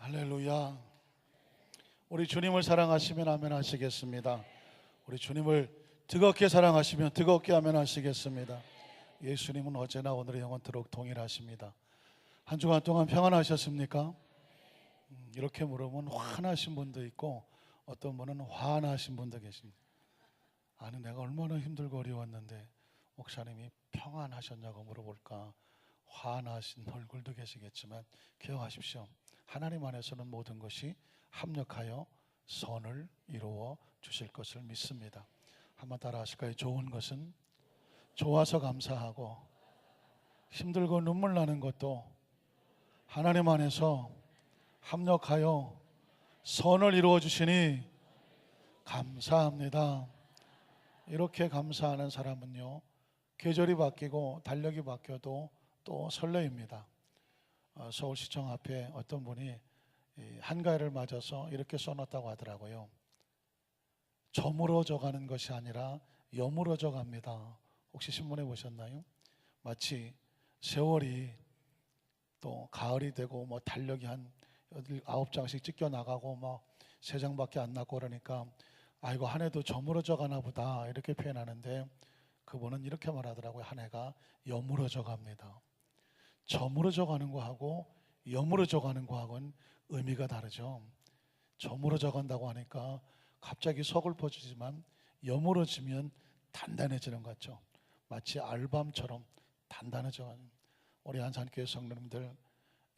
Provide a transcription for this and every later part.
할렐루야. 우리 주님을 사랑하시면 아멘 하시겠습니다. 우리 주님을 뜨겁게 사랑하시면 뜨겁게 아멘 하시겠습니다. 예수님은 어제나 오늘의 영원토록 동일하십니다. 한 주간 동안 평안하셨습니까? 이렇게 물으면 화나신 분도 있고 어떤 분은 화나신 분도 계십니다. 아니 내가 얼마나 힘들고 어려웠는데 목사님이 평안하셨냐고 물어볼까 화나신 얼굴도 계시겠지만 기억하십시오. 하나님 안에서는 모든 것이 합력하여 선을 이루어 주실 것을 믿습니다. 한번 따라 하실까요? 좋은 것은 좋아서 감사하고 힘들고 눈물 나는 것도 하나님 안에서 합력하여 선을 이루어 주시니 감사합니다. 이렇게 감사하는 사람은요, 계절이 바뀌고 달력이 바뀌어도 또 설레입니다. 서울시청 앞에 어떤 분이 한가위를 맞아서 이렇게 써놨다고 하더라고요. 저물어져 가는 것이 아니라 여물어져 갑니다. 혹시 신문에 보셨나요? 마치 세월이 또 가을이 되고 뭐 달력이 한 9장씩 찢겨 나가고 뭐 3장밖에 안 났고 그러니까 아이고 한 해도 저물어져 가나 보다 이렇게 표현하는데 그분은 이렇게 말하더라고요. 한 해가 여물어져 갑니다. 저물어져 가는 거하고 여물어져 가는 거하고는 의미가 다르죠. 저물어져 간다고 하니까 갑자기 서글퍼지지만 여물어지면 단단해지는 것 같죠. 마치 알밤처럼 단단해져 가는 우리 안산교회 성도님들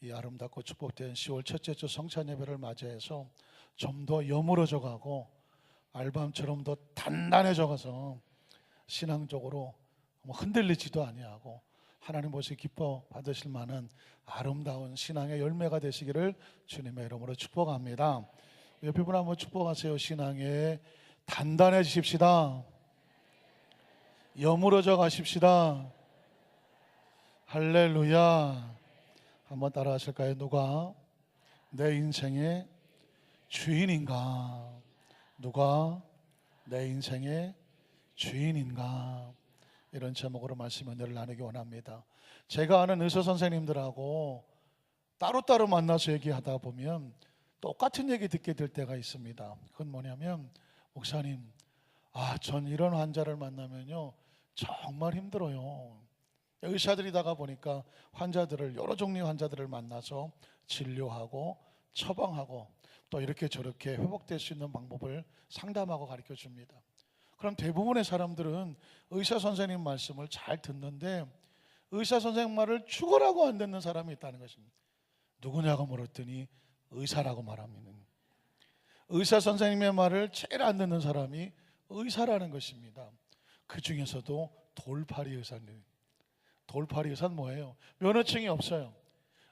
이 아름답고 축복된 10월 첫째 주 성찬 예배를 맞이해서 좀 더 여물어져 가고 알밤처럼 더 단단해져 가서 신앙적으로 흔들리지도 아니하고 하나님 보시 기뻐 받으실 만한 아름다운 신앙의 열매가 되시기를 주님의 이름으로 축복합니다. 옆에 분 한번 축복하세요. 신앙에 단단해지십시다. 여물어져 가십시다. 할렐루야. 한번 따라 하실까요? 누가 내 인생의 주인인가? 누가 내 인생의 주인인가? 이런 제목으로 말씀 은혜를 나누기 원합니다. 제가 아는 의사 선생님들하고 따로따로 만나서 얘기하다 보면 똑같은 얘기 듣게 될 때가 있습니다. 그건 뭐냐면 목사님, 전 이런 환자를 만나면요 정말 힘들어요. 의사들이다가 보니까 환자들을 여러 종류의 환자들을 만나서 진료하고 처방하고 또 이렇게 저렇게 회복될 수 있는 방법을 상담하고 가르쳐 줍니다. 그럼 대부분의 사람들은 의사 선생님 말씀을 잘 듣는데 의사 선생님 말을 죽어라고 안 듣는 사람이 있다는 것입니다. 누구냐고 물었더니 의사라고 말합니다. 의사 선생님의 말을 제일 안 듣는 사람이 의사라는 것입니다. 그 중에서도 돌팔이 의사님. 돌팔이 의사는 뭐예요? 면허증이 없어요.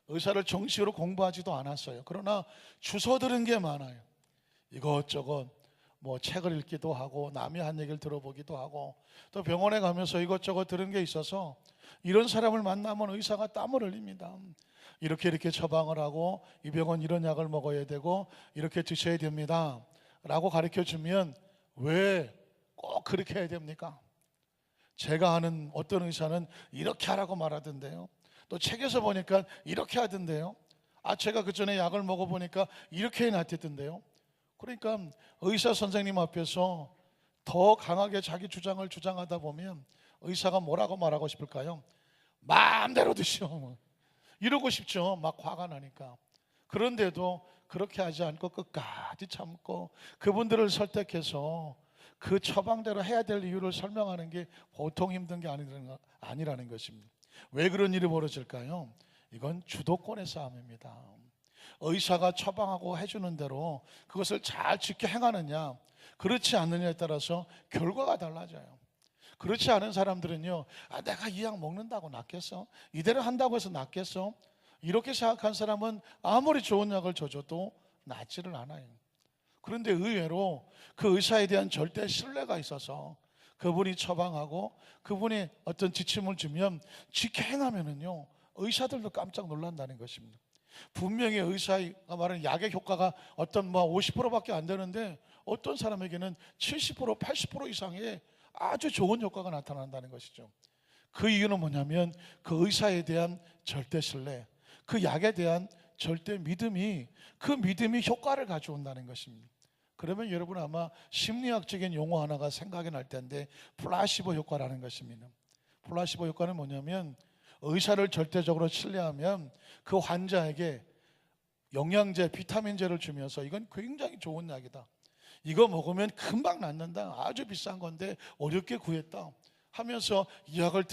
의사를 정식으로 공부하지도 않았어요. 그러나 주워 들은 게 많아요. 이것저것 뭐 책을 읽기도 하고 남이 한 얘기를 들어보기도 하고 또 병원에 가면서 이것저것 들은 게 있어서 이런 사람을 만나면 의사가 땀을 흘립니다. 이렇게 처방을 하고 이 병은 이런 약을 먹어야 되고 이렇게 드셔야 됩니다 라고 가르쳐 주면 왜 꼭 그렇게 해야 됩니까? 제가 아는 어떤 의사는 이렇게 하라고 말하던데요. 또 책에서 보니까 이렇게 하던데요. 제가 그 전에 약을 먹어보니까 이렇게 해놨던데요. 그러니까 의사 선생님 앞에서 더 강하게 자기 주장을 주장하다 보면 의사가 뭐라고 말하고 싶을까요? 마음대로 드시오 이러고 싶죠. 막 화가 나니까. 그런데도 그렇게 하지 않고 끝까지 참고 그분들을 설득해서 그 처방대로 해야 될 이유를 설명하는 게 보통 힘든 게 아니라는 것입니다. 왜 그런 일이 벌어질까요? 이건 주도권의 싸움입니다. 의사가 처방하고 해주는 대로 그것을 잘 지켜 행하느냐 그렇지 않느냐에 따라서 결과가 달라져요. 그렇지 않은 사람들은요, 내가 이 약 먹는다고 낫겠어? 이대로 한다고 해서 낫겠어? 이렇게 생각한 사람은 아무리 좋은 약을 줘줘도 낫지를 않아요. 그런데 의외로 그 의사에 대한 절대 신뢰가 있어서 그분이 처방하고 그분이 어떤 지침을 주면 지켜 행하면은요 의사들도 깜짝 놀란다는 것입니다. 분명히 의사가 말하는 약의 효과가 어떤 50%밖에 안 되는데 어떤 사람에게는 70%, 80% 이상의 아주 좋은 효과가 나타난다는 것이죠. 그 이유는 뭐냐면 그 의사에 대한 절대 신뢰, 그 약에 대한 절대 믿음이, 그 믿음이 효과를 가져온다는 것입니다. 그러면 여러분 아마 심리학적인 용어 하나가 생각이 날 텐데 플라시보 효과라는 것입니다. 플라시보 효과는 뭐냐면 의사를 절대적으로 신뢰하면 그 환자에게 영양제, 비타민제를 주면서 이건 굉장히 좋은 약이다, 이거 먹으면 금방 낫는다, 아주 비싼 건데 어렵게 구했다 하면서 이 약을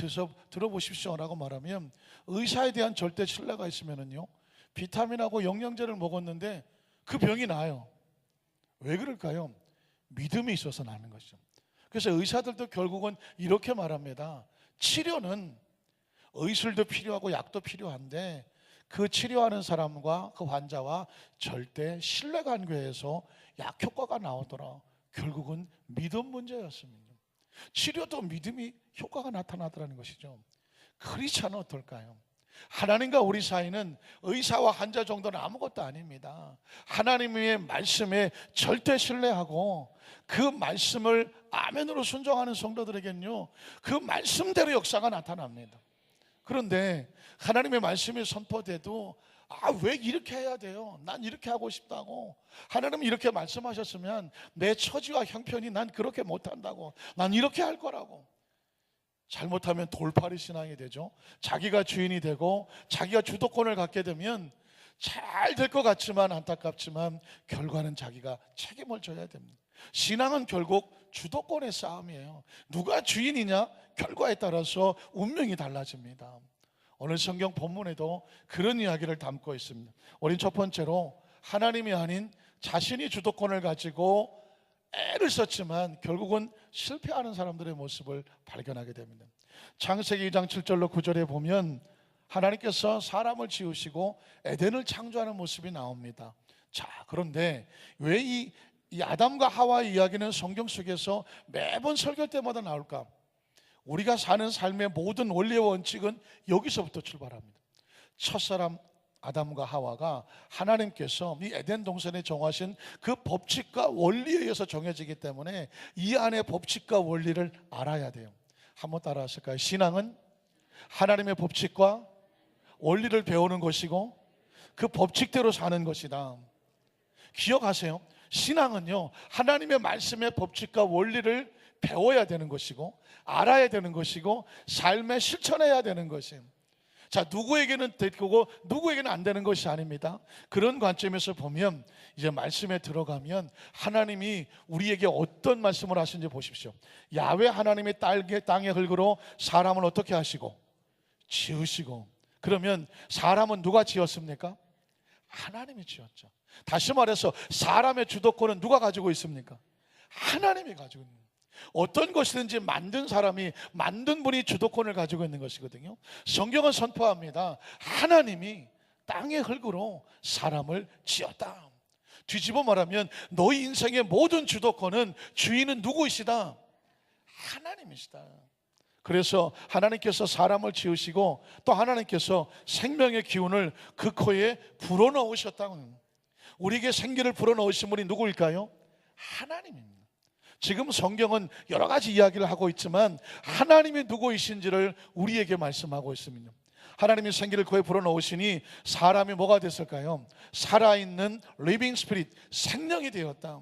들어보십시오 라고 말하면 의사에 대한 절대 신뢰가 있으면은요, 비타민하고 영양제를 먹었는데 그 병이 나아요. 왜 그럴까요? 믿음이 있어서 나는 것이죠. 그래서 의사들도 결국은 이렇게 말합니다. 치료는 의술도 필요하고 약도 필요한데 그 치료하는 사람과 그 환자와 절대 신뢰관계에서 약 효과가 나오더라. 결국은 믿음 문제였습니다. 치료도 믿음이 효과가 나타나더라는 것이죠. 크리스찬은 어떨까요? 하나님과 우리 사이는 의사와 환자 정도는 아무것도 아닙니다. 하나님의 말씀에 절대 신뢰하고 그 말씀을 아멘으로 순종하는 성도들에게는요, 그 말씀대로 역사가 나타납니다. 그런데 하나님의 말씀이 선포돼도 왜 이렇게 해야 돼요? 난 이렇게 하고 싶다고, 하나님은 이렇게 말씀하셨으면 내 처지와 형편이 난 그렇게 못한다고, 난 이렇게 할 거라고, 잘못하면 돌팔이 신앙이 되죠. 자기가 주인이 되고 자기가 주도권을 갖게 되면 잘 될 것 같지만 안타깝지만 결과는 자기가 책임을 져야 됩니다. 신앙은 결국 주도권의 싸움이에요. 누가 주인이냐, 결과에 따라서 운명이 달라집니다. 오늘 성경 본문에도 그런 이야기를 담고 있습니다. 우린 첫 번째로 하나님이 아닌 자신이 주도권을 가지고 애를 썼지만 결국은 실패하는 사람들의 모습을 발견하게 됩니다. 창세기 2장 7절로 9절에 보면 하나님께서 사람을 지으시고 에덴을 창조하는 모습이 나옵니다. 자, 그런데 왜 이 아담과 하와의 이야기는 성경 속에서 매번 설교 때마다 나올까? 우리가 사는 삶의 모든 원리의 원칙은 여기서부터 출발합니다. 첫사람 아담과 하와가 하나님께서 이 에덴 동산에 정하신 그 법칙과 원리에 의해서 정해지기 때문에 이 안의 법칙과 원리를 알아야 돼요. 한번 따라하실까요? 신앙은 하나님의 법칙과 원리를 배우는 것이고 그 법칙대로 사는 것이다. 기억하세요. 신앙은요, 하나님의 말씀의 법칙과 원리를 배워야 되는 것이고 알아야 되는 것이고 삶에 실천해야 되는 것이에요. 자, 누구에게는 되고 누구에게는 안 되는 것이 아닙니다. 그런 관점에서 보면 이제 말씀에 들어가면 하나님이 우리에게 어떤 말씀을 하시는지 보십시오. 야훼 하나님이 땅의 흙으로 사람을 어떻게 하시고 지으시고, 그러면 사람은 누가 지었습니까? 하나님이 지었죠. 다시 말해서 사람의 주도권은 누가 가지고 있습니까? 하나님이 가지고 있는 거예요. 어떤 것이든지 만든 사람이, 만든 분이 주도권을 가지고 있는 것이거든요. 성경은 선포합니다. 하나님이 땅의 흙으로 사람을 지었다. 뒤집어 말하면 너희 인생의 모든 주도권은, 주인은 누구이시다? 하나님이시다. 그래서 하나님께서 사람을 지으시고 또 하나님께서 생명의 기운을 그 코에 불어넣으셨다고. 우리에게 생기를 불어넣으신 분이 누구일까요? 하나님입니다. 지금 성경은 여러 가지 이야기를 하고 있지만 하나님이 누구이신지를 우리에게 말씀하고 있습니다. 하나님이 생기를 코에 불어넣으시니 사람이 뭐가 됐을까요? 살아있는 리빙 스피릿, 생명이 되었다.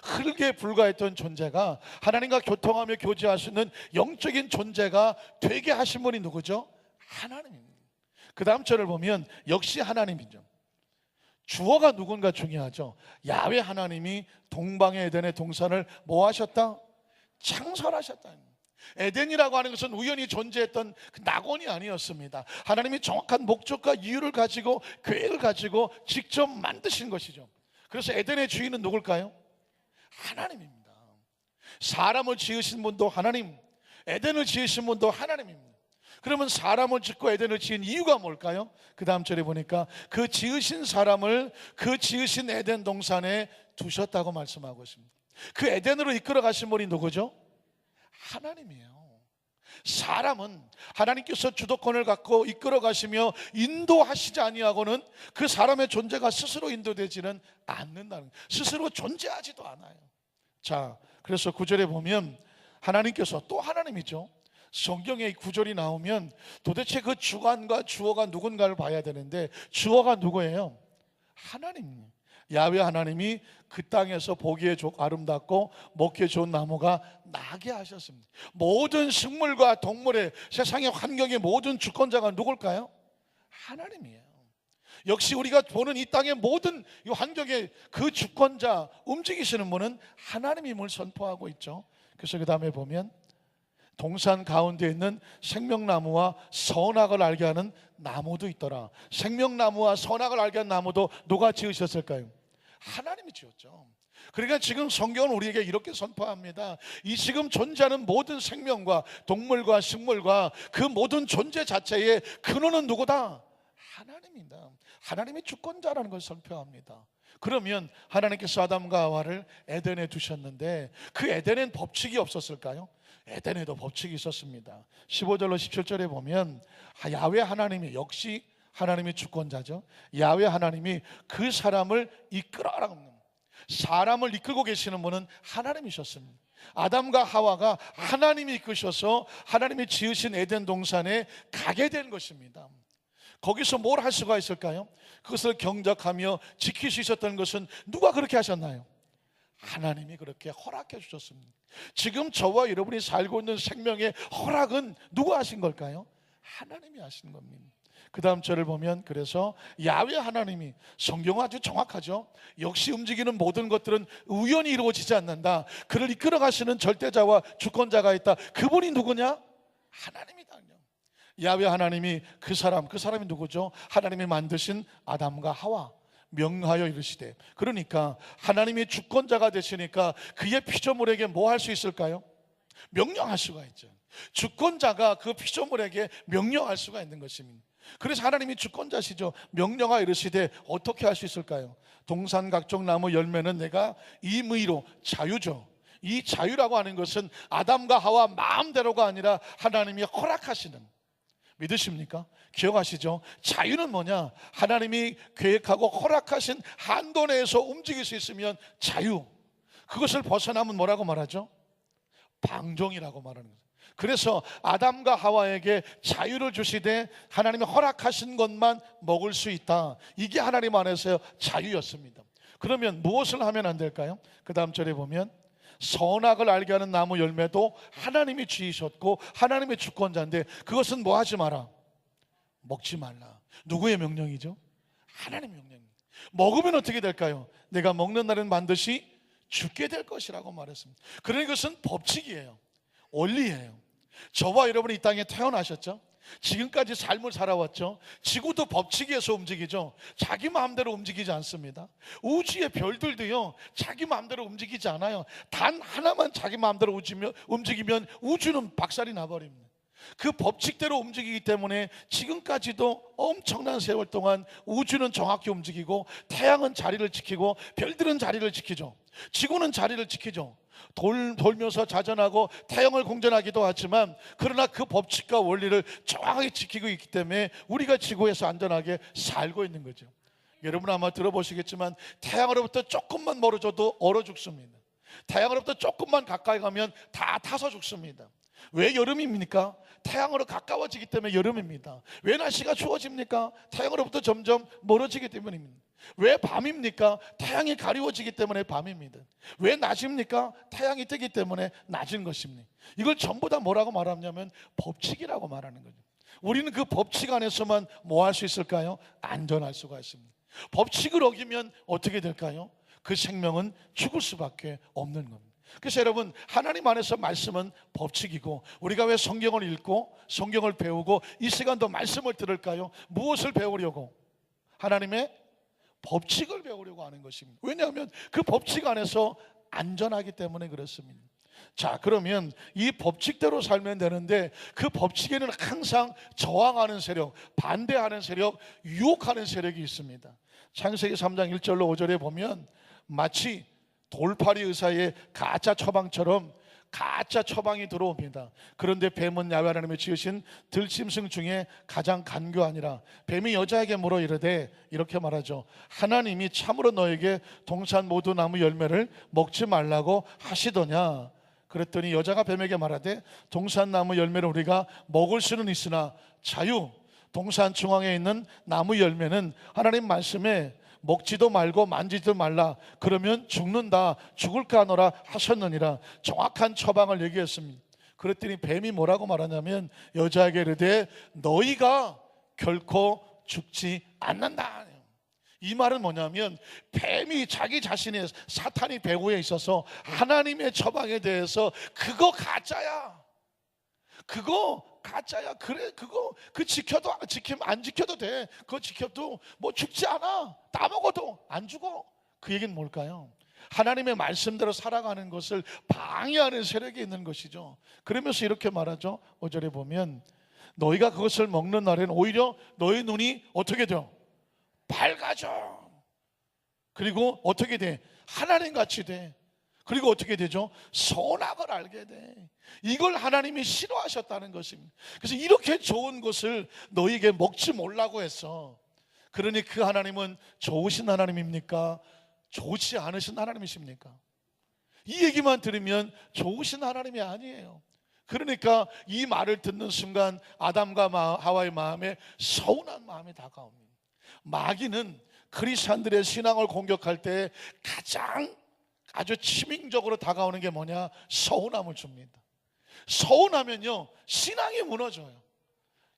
흙에 불과했던 존재가 하나님과 교통하며 교제할 수 있는 영적인 존재가 되게 하신 분이 누구죠? 하나님입니다. 그 다음 절을 보면 역시 하나님이죠. 주어가 누군가 중요하죠. 야훼 하나님이 동방의 에덴의 동산을 뭐 하셨다? 창설하셨다. 에덴이라고 하는 것은 우연히 존재했던 그 낙원이 아니었습니다. 하나님이 정확한 목적과 이유를 가지고, 계획을 가지고 직접 만드신 것이죠. 그래서 에덴의 주인은 누굴까요? 하나님입니다. 사람을 지으신 분도 하나님, 에덴을 지으신 분도 하나님입니다. 그러면 사람을 짓고 에덴을 지은 이유가 뭘까요? 그 다음 절에 보니까 그 지으신 사람을 그 지으신 에덴 동산에 두셨다고 말씀하고 있습니다. 그 에덴으로 이끌어 가신 분이 누구죠? 하나님이에요. 사람은 하나님께서 주도권을 갖고 이끌어 가시며 인도하시지 아니하고는 그 사람의 존재가 스스로 인도되지는 않는다는, 스스로 존재하지도 않아요. 자, 그래서 9절에 보면 하나님께서, 또 하나님이죠. 성경에 이 구절이 나오면 도대체 그 주관과 주어가 누군가를 봐야 되는데 주어가 누구예요? 하나님, 야훼 하나님이 그 땅에서 보기에 아름답고 먹기에 좋은 나무가 나게 하셨습니다. 모든 식물과 동물의 세상의 환경의 모든 주권자가 누굴까요? 하나님이에요. 역시 우리가 보는 이 땅의 모든 이 환경의 그 주권자, 움직이시는 분은 하나님임을 선포하고 있죠. 그래서 그 다음에 보면 동산 가운데 있는 생명나무와 선악을 알게 하는 나무도 있더라. 생명나무와 선악을 알게 하는 나무도 누가 지으셨을까요? 하나님이 지었죠. 그러니까 지금 성경은 우리에게 이렇게 선포합니다. 이 지금 존재하는 모든 생명과 동물과 식물과 그 모든 존재 자체의 근원은 누구다? 하나님입니다. 하나님이 주권자라는 것을 선포합니다. 그러면 하나님께서 아담과 하와를 에덴에 두셨는데 그 에덴엔 법칙이 없었을까요? 에덴에도 법칙이 있었습니다. 15절로 17절에 보면 야훼 하나님이, 역시 하나님이 주권자죠. 야훼 하나님이 그 사람을 이끌어라, 사람을 이끌고 계시는 분은 하나님이셨습니다. 아담과 하와가 하나님이 이끄셔서 하나님이 지으신 에덴 동산에 가게 된 것입니다. 거기서 뭘 할 수가 있을까요? 그것을 경작하며 지킬 수 있었던 것은 누가 그렇게 하셨나요? 하나님이 그렇게 허락해 주셨습니다. 지금 저와 여러분이 살고 있는 생명의 허락은 누가 하신 걸까요? 하나님이 하신 겁니다. 그 다음 절을 보면, 그래서 야훼 하나님이, 성경은 아주 정확하죠. 역시 움직이는 모든 것들은 우연히 이루어지지 않는다. 그를 이끌어 가시는 절대자와 주권자가 있다. 그분이 누구냐? 하나님이다. 야훼 하나님이 그 사람이 누구죠? 하나님이 만드신 아담과 하와 명하여 이르시되, 그러니까 하나님이 주권자가 되시니까 그의 피조물에게 뭐 할 수 있을까요? 명령할 수가 있죠. 주권자가 그 피조물에게 명령할 수가 있는 것입니다. 그래서 하나님이 주권자시죠. 명령하여 이르시되 어떻게 할 수 있을까요? 동산 각종 나무 열매는 내가 임의로, 자유죠. 이 자유라고 하는 것은 아담과 하와 마음대로가 아니라 하나님이 허락하시는, 믿으십니까? 기억하시죠? 자유는 뭐냐? 하나님이 계획하고 허락하신 한도 내에서 움직일 수 있으면 자유. 그것을 벗어나면 뭐라고 말하죠? 방종이라고 말하는 거죠. 그래서 아담과 하와에게 자유를 주시되 하나님이 허락하신 것만 먹을 수 있다. 이게 하나님 안에서의 자유였습니다. 그러면 무엇을 하면 안 될까요? 그 다음 절에 보면 선악을 알게 하는 나무 열매도 하나님이 지으셨고 하나님의 주권자인데 그것은 뭐 하지 마라? 먹지 말라. 누구의 명령이죠? 하나님의 명령입니다. 먹으면 어떻게 될까요? 내가 먹는 날은 반드시 죽게 될 것이라고 말했습니다. 그러니 그것은 법칙이에요. 원리예요. 저와 여러분이 이 땅에 태어나셨죠? 지금까지 삶을 살아왔죠. 지구도 법칙에서 움직이죠. 자기 마음대로 움직이지 않습니다. 우주의 별들도요 자기 마음대로 움직이지 않아요. 단 하나만 자기 마음대로 움직이면 우주는 박살이 나버립니다. 그 법칙대로 움직이기 때문에 지금까지도 엄청난 세월 동안 우주는 정확히 움직이고 태양은 자리를 지키고 별들은 자리를 지키죠. 지구는 자리를 지키죠. 돌면서 자전하고 태양을 공전하기도 하지만 그러나 그 법칙과 원리를 정확하게 지키고 있기 때문에 우리가 지구에서 안전하게 살고 있는 거죠. 여러분 아마 들어보시겠지만 태양으로부터 조금만 멀어져도 얼어 죽습니다. 태양으로부터 조금만 가까이 가면 다 타서 죽습니다. 왜 여름입니까? 태양으로 가까워지기 때문에 여름입니다. 왜 날씨가 추워집니까? 태양으로부터 점점 멀어지기 때문입니다. 왜 밤입니까? 태양이 가리워지기 때문에 밤입니다. 왜 낮입니까? 태양이 뜨기 때문에 낮은 것입니다. 이걸 전부 다 뭐라고 말하냐면 법칙이라고 말하는 거죠. 우리는 그 법칙 안에서만 뭐 할 수 있을까요? 안전할 수가 있습니다. 법칙을 어기면 어떻게 될까요? 그 생명은 죽을 수밖에 없는 겁니다. 그래서 여러분, 하나님 안에서 말씀은 법칙이고, 우리가 왜 성경을 읽고 성경을 배우고 이 시간도 말씀을 들을까요? 무엇을 배우려고? 하나님의 법칙을 배우려고 하는 것입니다. 왜냐하면 그 법칙 안에서 안전하기 때문에 그렇습니다. 자, 그러면 이 법칙대로 살면 되는데 그 법칙에는 항상 저항하는 세력, 반대하는 세력, 유혹하는 세력이 있습니다. 창세기 3장 1절로 5절에 보면 마치 돌팔이 의사의 가짜 처방처럼 가짜 처방이 들어옵니다. 그런데 뱀은 야훼 하나님이 지으신 들짐승 중에 가장 간교하니라. 뱀이 여자에게 물어 이르되, 이렇게 말하죠. 하나님이 참으로 너에게 동산 모든 나무 열매를 먹지 말라고 하시더냐? 그랬더니 여자가 뱀에게 말하되, 동산 나무 열매를 우리가 먹을 수는 있으나 자유, 동산 중앙에 있는 나무 열매는 하나님 말씀에 먹지도 말고 만지지도 말라. 그러면 죽는다. 죽을까 하노라 하셨느니라. 정확한 처방을 얘기했습니다. 그랬더니 뱀이 뭐라고 말하냐면 여자에게 이르되 너희가 결코 죽지 않는다. 이 말은 뭐냐면 뱀이 자기 자신의 사탄이 배후에 있어서 하나님의 처방에 대해서 그거 가짜야. 그거 가짜야. 그래 그거 지키면 안 지켜도 돼. 그거 지켜도 뭐 죽지 않아. 따먹어도 안 죽어. 그 얘기는 뭘까요? 하나님의 말씀대로 살아가는 것을 방해하는 세력이 있는 것이죠. 그러면서 이렇게 말하죠. 5절에 보면 너희가 그것을 먹는 날에는 오히려 너희 눈이 어떻게 돼요? 밝아져. 그리고 어떻게 돼? 하나님같이 돼. 그리고 어떻게 되죠? 선악을 알게 돼. 이걸 하나님이 싫어하셨다는 것입니다. 그래서 이렇게 좋은 것을 너희에게 먹지 말라고 했어. 그러니 그 하나님은 좋으신 하나님입니까? 좋지 않으신 하나님이십니까? 이 얘기만 들으면 좋으신 하나님이 아니에요. 그러니까 이 말을 듣는 순간 아담과 하와의 마음에 서운한 마음이 다가옵니다. 마귀는 크리스찬들의 신앙을 공격할 때 가장 아주 치명적으로 다가오는 게 뭐냐? 서운함을 줍니다. 서운하면요 신앙이 무너져요.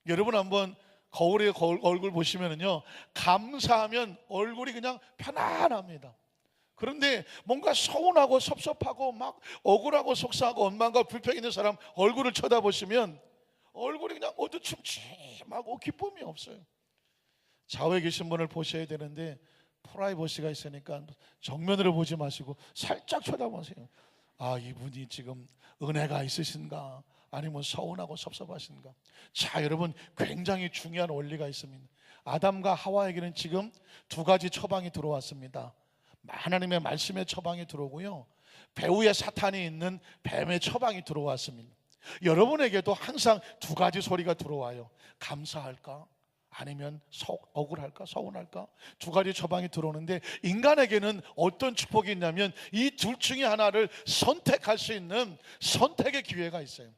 여러분 한번 거울에 얼굴 보시면은요 감사하면 얼굴이 그냥 편안합니다. 그런데 뭔가 서운하고 섭섭하고 막 억울하고 속상하고 원망과 불평이 있는 사람 얼굴을 쳐다보시면 얼굴이 그냥 어두침침하고 기쁨이 없어요. 좌우에 계신 분을 보셔야 되는데 프라이버시가 있으니까 정면으로 보지 마시고 살짝 쳐다보세요. 아, 이분이 지금 은혜가 있으신가 아니면 서운하고 섭섭하신가. 자, 여러분 굉장히 중요한 원리가 있습니다. 아담과 하와에게는 지금 두 가지 처방이 들어왔습니다. 하나님의 말씀의 처방이 들어오고요, 배후에 사탄이 있는 뱀의 처방이 들어왔습니다. 여러분에게도 항상 두 가지 소리가 들어와요. 감사할까? 아니면 억울할까? 서운할까? 두 가지 처방이 들어오는데 인간에게는 어떤 축복이 있냐면 이 둘 중에 하나를 선택할 수 있는 선택의 기회가 있어요.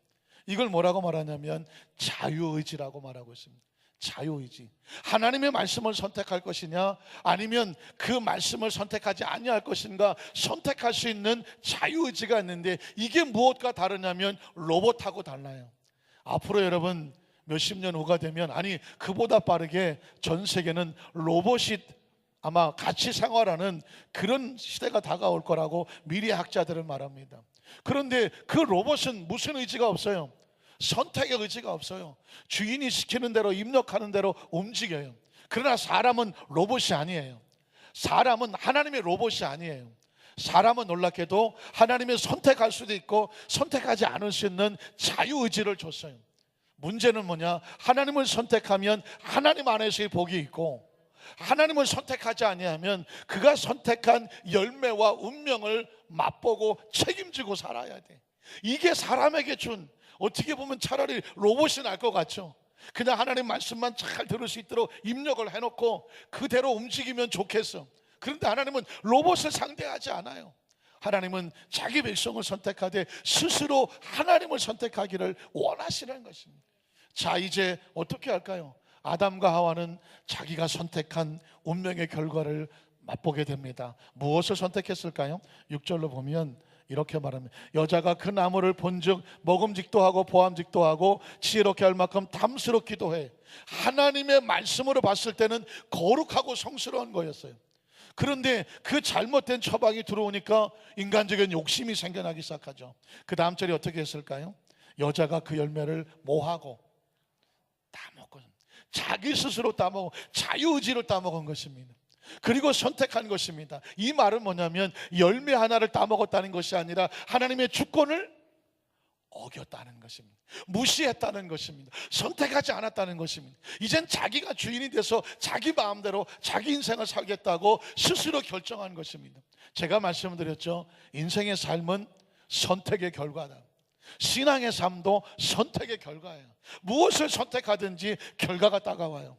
이걸 뭐라고 말하냐면 자유의지라고 말하고 있습니다. 자유의지. 하나님의 말씀을 선택할 것이냐 아니면 그 말씀을 선택하지 아니할 것인가 선택할 수 있는 자유의지가 있는데 이게 무엇과 다르냐면 로봇하고 달라요. 앞으로 여러분 몇십 년 후가 되면 아니 그보다 빠르게 전 세계는 로봇이 아마 같이 생활하는 그런 시대가 다가올 거라고 미래 학자들은 말합니다. 그런데 그 로봇은 무슨 의지가 없어요. 선택의 의지가 없어요. 주인이 시키는 대로 입력하는 대로 움직여요. 그러나 사람은 로봇이 아니에요. 사람은 하나님의 로봇이 아니에요. 사람은 놀랍게도 하나님의 선택할 수도 있고 선택하지 않을 수 있는 자유의지를 줬어요. 문제는 뭐냐? 하나님을 선택하면 하나님 안에서의 복이 있고 하나님을 선택하지 아니하면 그가 선택한 열매와 운명을 맛보고 책임지고 살아야 돼. 이게 사람에게 준, 어떻게 보면 차라리 로봇이 날 것 같죠. 그냥 하나님 말씀만 잘 들을 수 있도록 입력을 해놓고 그대로 움직이면 좋겠어. 그런데 하나님은 로봇을 상대하지 않아요. 하나님은 자기 백성을 선택하되 스스로 하나님을 선택하기를 원하시는 것입니다. 자, 이제 어떻게 할까요? 아담과 하와는 자기가 선택한 운명의 결과를 맛보게 됩니다. 무엇을 선택했을까요? 6절로 보면 이렇게 말합니다. 여자가 그 나무를 본즉 먹음직도 하고 보암직도 하고 지혜롭게 할 만큼 탐스럽기도 해. 하나님의 말씀으로 봤을 때는 거룩하고 성스러운 거였어요. 그런데 그 잘못된 처방이 들어오니까 인간적인 욕심이 생겨나기 시작하죠. 그 다음 절이 어떻게 했을까요? 여자가 그 열매를 뭐하고? 따먹고, 자기 스스로 따먹고 자유의지로 따먹은 것입니다. 그리고 선택한 것입니다. 이 말은 뭐냐면 열매 하나를 따먹었다는 것이 아니라 하나님의 주권을 어겼다는 것입니다. 무시했다는 것입니다. 선택하지 않았다는 것입니다. 이젠 자기가 주인이 돼서 자기 마음대로 자기 인생을 살겠다고 스스로 결정한 것입니다. 제가 말씀드렸죠. 인생의 삶은 선택의 결과다. 신앙의 삶도 선택의 결과예요. 무엇을 선택하든지 결과가 따가워요.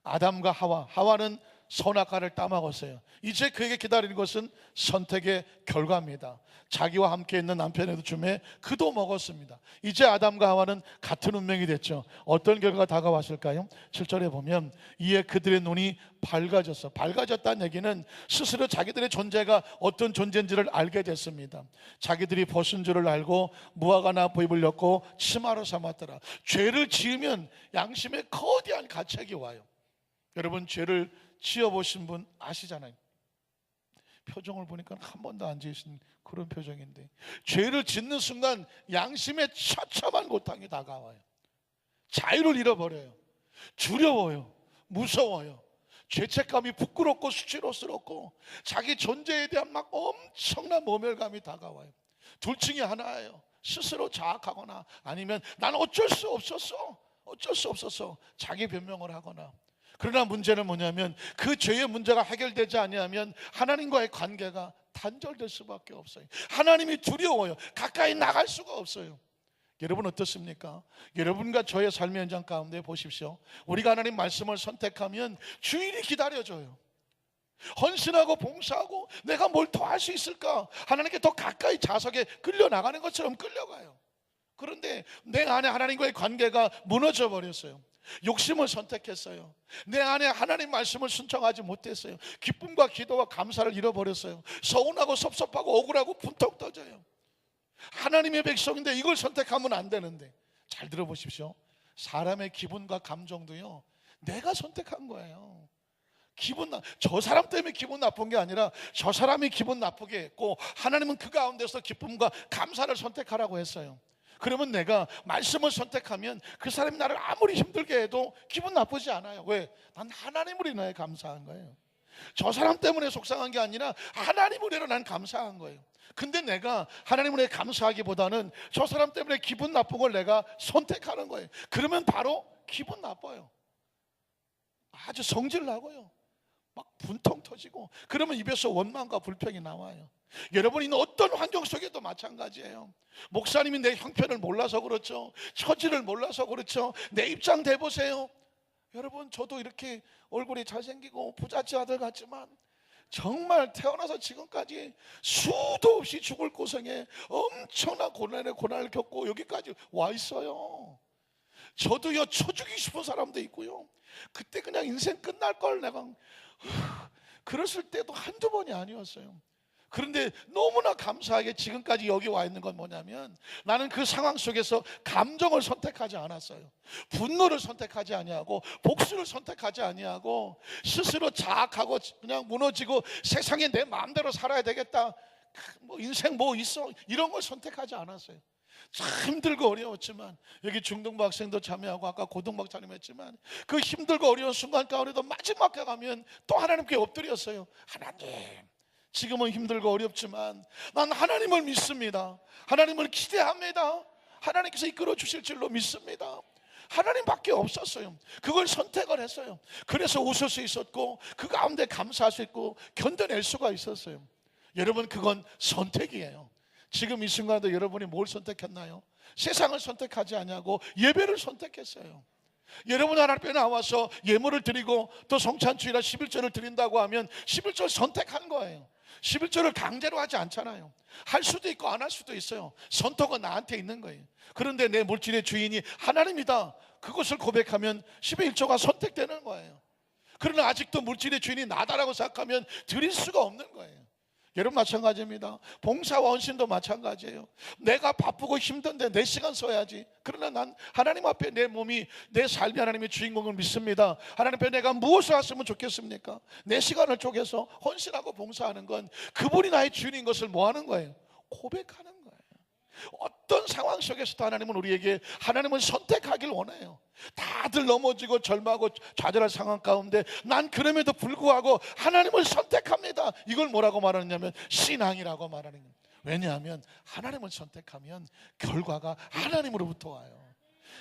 아담과 하와는 선악과를 따먹었어요. 이제 그에게 기다리는 것은 선택의 결과입니다. 자기와 함께 있는 남편의 줌에 그도 먹었습니다. 이제 아담과 하와는 같은 운명이 됐죠. 어떤 결과가 다가왔을까요? 7절에 보면 이에 그들의 눈이 밝아졌어. 밝아졌다는 얘기는 스스로 자기들의 존재가 어떤 존재인지를 알게 됐습니다. 자기들이 벗은 줄을 알고 무화과나 보입을 엮고 치마로 삼았더라. 죄를 지으면 양심에 거대한 가책이 와요. 여러분, 죄를 지어보신 분 아시잖아요. 표정을 보니까 한 번도 안 지으신 그런 표정인데, 죄를 짓는 순간 양심에 처참한 고통이 다가와요. 자유를 잃어버려요. 두려워요. 무서워요. 죄책감이 부끄럽고 수치스럽고 자기 존재에 대한 막 엄청난 모멸감이 다가와요. 둘 중에 하나예요. 스스로 자학하거나 아니면 나는 어쩔 수 없었어 자기 변명을 하거나. 그러나 문제는 뭐냐면 그 죄의 문제가 해결되지 아니하면 하나님과의 관계가 단절될 수밖에 없어요. 하나님이 두려워요. 가까이 나갈 수가 없어요. 여러분 어떻습니까? 여러분과 저의 삶의 현장 가운데 보십시오. 우리가 하나님 말씀을 선택하면 주인이 기다려줘요. 헌신하고 봉사하고 내가 뭘 더 할 수 있을까? 하나님께 더 가까이 자석에 끌려나가는 것처럼 끌려가요. 그런데 내 안에 하나님과의 관계가 무너져 버렸어요. 욕심을 선택했어요. 내 안에 하나님 말씀을 순종하지 못했어요. 기쁨과 기도와 감사를 잃어버렸어요. 서운하고 섭섭하고 억울하고 분통 터져요. 하나님의 백성인데 이걸 선택하면 안 되는데. 잘 들어보십시오. 사람의 기분과 감정도요, 내가 선택한 거예요. 저 사람 때문에 기분 나쁜 게 아니라 저 사람이 기분 나쁘게 했고 하나님은 그 가운데서 기쁨과 감사를 선택하라고 했어요. 그러면 내가 말씀을 선택하면 그 사람이 나를 아무리 힘들게 해도 기분 나쁘지 않아요. 왜? 난 하나님으로 인하여 감사한 거예요. 저 사람 때문에 속상한 게 아니라 하나님으로 인하여 난 감사한 거예요. 근데 내가 하나님으로 인하여 감사하기보다는 저 사람 때문에 기분 나쁜 걸 내가 선택하는 거예요. 그러면 바로 기분 나빠요. 아주 성질 나고요, 막 분통 터지고, 그러면 입에서 원망과 불평이 나와요. 여러분, 있는 어떤 환경 속에도 마찬가지예요. 목사님이 내 형편을 몰라서 그렇죠, 처지를 몰라서 그렇죠, 내 입장 대보세요. 여러분, 저도 이렇게 얼굴이 잘생기고 부잣집 아들 같지만 정말 태어나서 지금까지 수도 없이 죽을 고생에 엄청난 고난을 겪고 여기까지 와 있어요. 저도요, 쳐주기 싶은 사람도 있고요, 그때 그냥 인생 끝날 걸 내가 그랬을 때도 한두 번이 아니었어요. 그런데 너무나 감사하게 지금까지 여기 와 있는 건 뭐냐면, 나는 그 상황 속에서 감정을 선택하지 않았어요. 분노를 선택하지 아니하고 복수를 선택하지 아니하고 스스로 자학하고 그냥 무너지고 세상에 내 마음대로 살아야 되겠다, 뭐 인생 뭐 있어, 이런 걸 선택하지 않았어요. 참 힘들고 어려웠지만, 여기 중등부 학생도 참여하고 아까 고등부 학자님 했지만, 그 힘들고 어려운 순간 가운데도 마지막에 가면 또 하나님께 엎드렸어요. 하나님, 지금은 힘들고 어렵지만 난 하나님을 믿습니다. 하나님을 기대합니다. 하나님께서 이끌어 주실 줄로 믿습니다. 하나님밖에 없었어요. 그걸 선택을 했어요. 그래서 웃을 수 있었고 그 가운데 감사할 수 있고 견뎌낼 수가 있었어요. 여러분, 그건 선택이에요. 지금 이 순간도 여러분이 뭘 선택했나요? 세상을 선택하지 않냐고 예배를 선택했어요. 여러분, 하나님 앞에 나와서 예물을 드리고 또 성찬주일이나 11절을 드린다고 하면 11절 선택한 거예요. 11절을 강제로 하지 않잖아요. 할 수도 있고 안 할 수도 있어요. 선택은 나한테 있는 거예요. 그런데 내 물질의 주인이 하나님이다, 그것을 고백하면 11조가 선택되는 거예요. 그러나 아직도 물질의 주인이 나다라고 생각하면 드릴 수가 없는 거예요. 여러분, 마찬가지입니다. 봉사와 헌신도 마찬가지예요. 내가 바쁘고 힘든데 내 시간 써야지. 그러나 난 하나님 앞에 내 몸이, 내 삶이 하나님의 주인공을 믿습니다. 하나님 앞에 내가 무엇을 했으면 좋겠습니까? 내 시간을 쪼개서 헌신하고 봉사하는 건 그분이 나의 주인인 것을 뭐 하는 거예요? 고백하는 거예요. 어떤 상황 속에서도 하나님은 우리에게, 하나님은 선택하길 원해요. 다들 넘어지고 절망하고 좌절할 상황 가운데 난 그럼에도 불구하고 하나님을 선택합니다. 이걸 뭐라고 말하느냐면 신앙이라고 말하는 거예요. 왜냐하면 하나님을 선택하면 결과가 하나님으로부터 와요.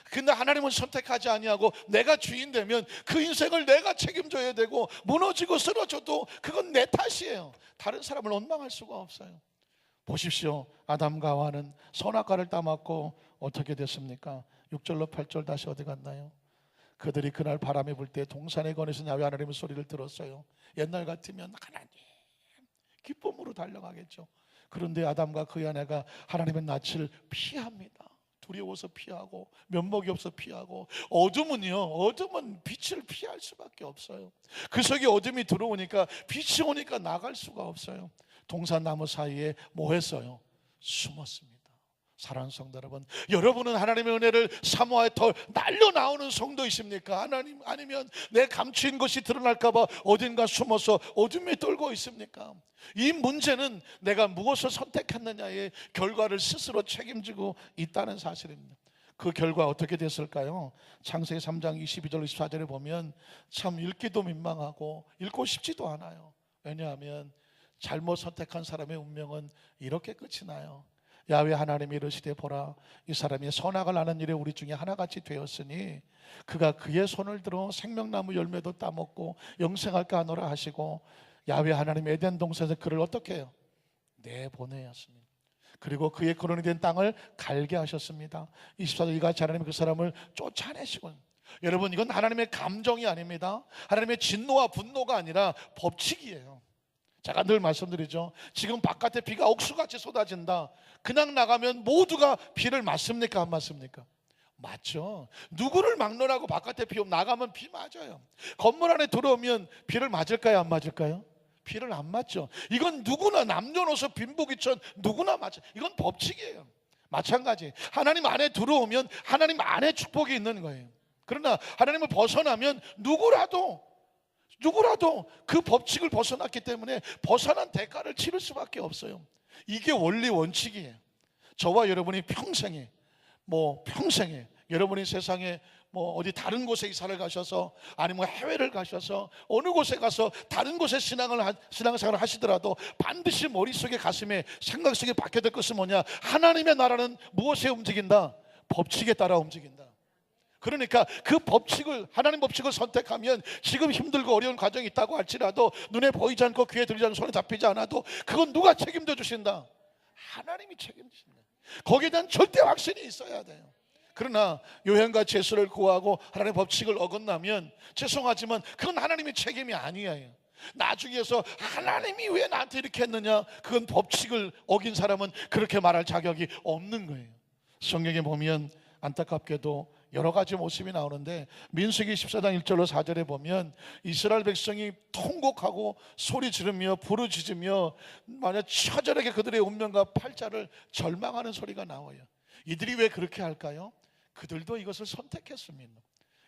근데 하나님을 선택하지 아니하고 내가 주인 되면 그 인생을 내가 책임져야 되고, 무너지고 쓰러져도 그건 내 탓이에요. 다른 사람을 원망할 수가 없어요. 보십시오. 아담과 하와는 선악과를 따먹고 어떻게 됐습니까? 6절로 8절 다시 어디 갔나요? 그들이 그날 바람이 불 때 동산에 거내서 야훼 하나님의 소리를 들었어요. 옛날 같으면 하나님 기쁨으로 달려가겠죠. 그런데 아담과 그의 아내가 하나님의 낯을 피합니다. 두려워서 피하고, 면목이 없어 피하고. 어둠은 빛을 피할 수밖에 없어요. 그 속에 어둠이 들어오니까, 빛이 오니까 나갈 수가 없어요. 동산나무 사이에 뭐 했어요? 숨었습니다. 사랑하는 성도 여러분, 여러분은 하나님의 은혜를 사모하여 더 날려 나오는 성도이십니까? 하나님, 아니면 내 감추인 것이 드러날까 봐 어딘가 숨어서 어둠에 떨고 있습니까? 이 문제는 내가 무엇을 선택했느냐의 결과를 스스로 책임지고 있다는 사실입니다. 그 결과 어떻게 됐을까요? 창세기 3장 22절 24절에 보면 참 읽기도 민망하고 읽고 싶지도 않아요. 왜냐하면 잘못 선택한 사람의 운명은 이렇게 끝이 나요. 야훼 하나님이 이르시되 보라, 이 사람이 선악을 아는 일에 우리 중에 하나같이 되었으니 그가 그의 손을 들어 생명나무 열매도 따먹고 영생할까 하노라 하시고, 야훼 하나님 에덴 동산에서 그를 어떻게 해요? 내보내었습니다. 그리고 그의 거론이 된 땅을 갈게 하셨습니다. 24절 이같이 하나님이 그 사람을 쫓아내시고. 여러분, 이건 하나님의 감정이 아닙니다. 하나님의 진노와 분노가 아니라 법칙이에요. 제가 늘 말씀드리죠. 지금 바깥에 비가 옥수같이 쏟아진다. 그냥 나가면 모두가 비를 맞습니까? 안 맞습니까? 맞죠. 누구를 막느라고 바깥에 비 오면 나가면 비 맞아요. 건물 안에 들어오면 비를 맞을까요? 안 맞을까요? 비를 안 맞죠. 이건 누구나 남녀노소 빈부귀천 누구나 맞죠. 이건 법칙이에요. 마찬가지, 하나님 안에 들어오면 하나님 안에 축복이 있는 거예요. 그러나 하나님을 벗어나면 누구라도 그 법칙을 벗어났기 때문에 벗어난 대가를 치를 수밖에 없어요. 이게 원리 원칙이에요. 저와 여러분이 평생에 여러분이 세상에 어디 다른 곳에 이사를 가셔서, 아니면 해외를 가셔서 어느 곳에 가서 다른 곳에 신앙생활을 하시더라도 반드시 머릿속에, 가슴에, 생각 속에 박혀야 될 것은 뭐냐? 하나님의 나라는 무엇에 움직인다? 법칙에 따라 움직인다. 그러니까 그 법칙을, 하나님 법칙을 선택하면 지금 힘들고 어려운 과정이 있다고 할지라도, 눈에 보이지 않고 귀에 들리지 않고 손에 잡히지 않아도 그건 누가 책임져 주신다? 하나님이 책임지신다. 거기에 대한 절대 확신이 있어야 돼요. 그러나 요행과 제수를 구하고 하나님의 법칙을 어긋나면, 죄송하지만 그건 하나님의 책임이 아니에요. 나중에서 하나님이 왜 나한테 이렇게 했느냐, 그건 법칙을 어긴 사람은 그렇게 말할 자격이 없는 거예요. 성경에 보면 안타깝게도 여러 가지 모습이 나오는데, 민수기 14장 1절로 4절에 보면 이스라엘 백성이 통곡하고 소리 지르며 부르짖으며 만약 처절하게 그들의 운명과 팔자를 절망하는 소리가 나와요. 이들이 왜 그렇게 할까요? 그들도 이것을 선택했습니다.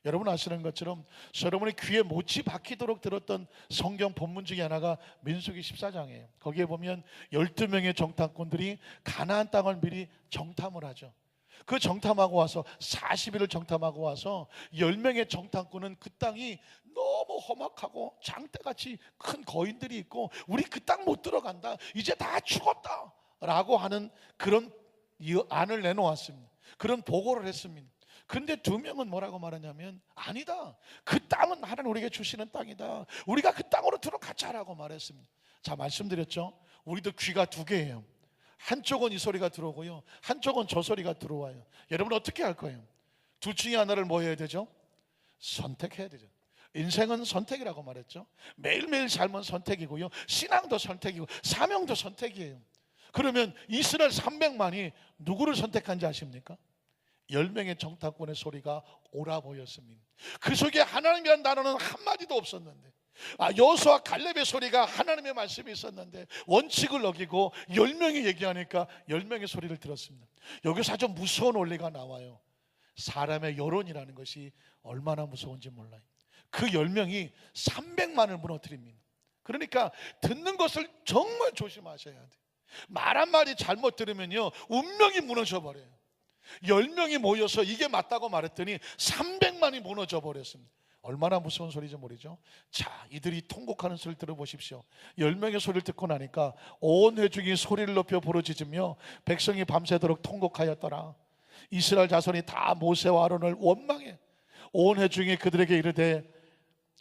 여러분 아시는 것처럼 여러분의 귀에 못이 박히도록 들었던 성경 본문 중에 하나가 민수기 14장이에요. 거기에 보면 12명의 정탐꾼들이 가나안 땅을 미리 정탐을 하죠. 그 정탐하고 와서 40일을 정탐하고 와서 10명의 정탐꾼은 그 땅이 너무 험악하고 장대같이 큰 거인들이 있고 우리 그 땅 못 들어간다, 이제 다 죽었다 라고 하는 그런 안을 내놓았습니다. 그런 보고를 했습니다. 근데 2명은 뭐라고 말하냐면, 아니다, 그 땅은 하나님 우리에게 주시는 땅이다, 우리가 그 땅으로 들어가자라고 말했습니다. 자, 말씀드렸죠. 우리도 귀가 2개예요. 한쪽은 이 소리가 들어오고요, 한쪽은 저 소리가 들어와요. 여러분 어떻게 할 거예요? 둘 중에 하나를 뭐 해야 되죠? 선택해야 되죠. 인생은 선택이라고 말했죠. 매일매일 삶은 선택이고요, 신앙도 선택이고 사명도 선택이에요. 그러면 이스라엘 300만이 누구를 선택한지 아십니까? 10명의 정탐꾼의 소리가 옳아 보였습니다. 그 속에 하나님이라는 단어는 한마디도 없었는데, 여호수아 갈렙의 소리가 하나님의 말씀이 있었는데 원칙을 어기고 10명이 얘기하니까 10명의 소리를 들었습니다. 여기서 아주 무서운 원리가 나와요. 사람의 여론이라는 것이 얼마나 무서운지 몰라요. 그 10명이 300만을 무너뜨립니다. 그러니까 듣는 것을 정말 조심하셔야 돼요. 말 한마디 잘못 들으면요, 운명이 무너져 버려요. 10명이 모여서 이게 맞다고 말했더니 300만이 무너져 버렸습니다. 얼마나 무서운 소리인지 모르죠. 자, 이들이 통곡하는 소리를 들어보십시오. 10명의 소리를 듣고 나니까 온 회중이 소리를 높여 부르짖으며 백성이 밤새도록 통곡하였더라. 이스라엘 자손이 다 모세와 아론을 원망해 온 회중이 그들에게 이르되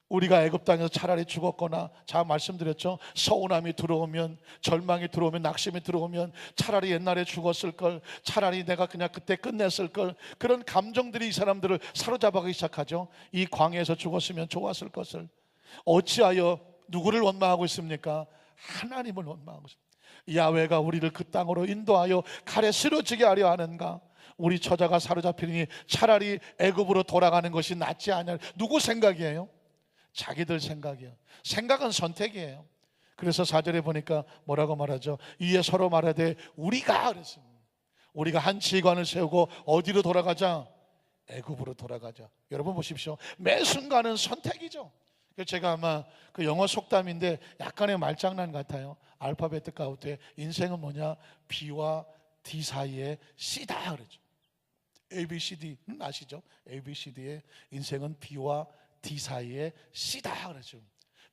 우리가 애굽 땅에서 차라리 죽었거나, 자 말씀드렸죠, 서운함이 들어오면, 절망이 들어오면, 낙심이 들어오면 차라리 옛날에 죽었을 걸, 차라리 내가 그냥 그때 끝냈을 걸, 그런 감정들이 이 사람들을 사로잡아가기 시작하죠. 이 광야에서 죽었으면 좋았을 것을. 어찌하여 누구를 원망하고 있습니까? 하나님을 원망하고 있습니다. 야훼가 우리를 그 땅으로 인도하여 칼에 쓰러지게 하려 하는가? 우리 처자가 사로잡히니 차라리 애굽으로 돌아가는 것이 낫지 않냐. 누구 생각이에요? 자기들 생각이에요. 생각은 선택이에요. 그래서 4절에 보니까 뭐라고 말하죠? 이에 서로 말하되 우리가 그랬습니다. 우리가 한 지휘관을 세우고 어디로 돌아가자? 애굽으로 돌아가자. 여러분 보십시오. 매 순간은 선택이죠. 제가 아마 그 영어 속담인데 약간의 말장난 같아요. 알파벳 가운데 인생은 뭐냐? B와 D 사이에 C다 그러죠. ABCD 아시죠? ABCD의 인생은 B와 D 사이에 C다 그러죠.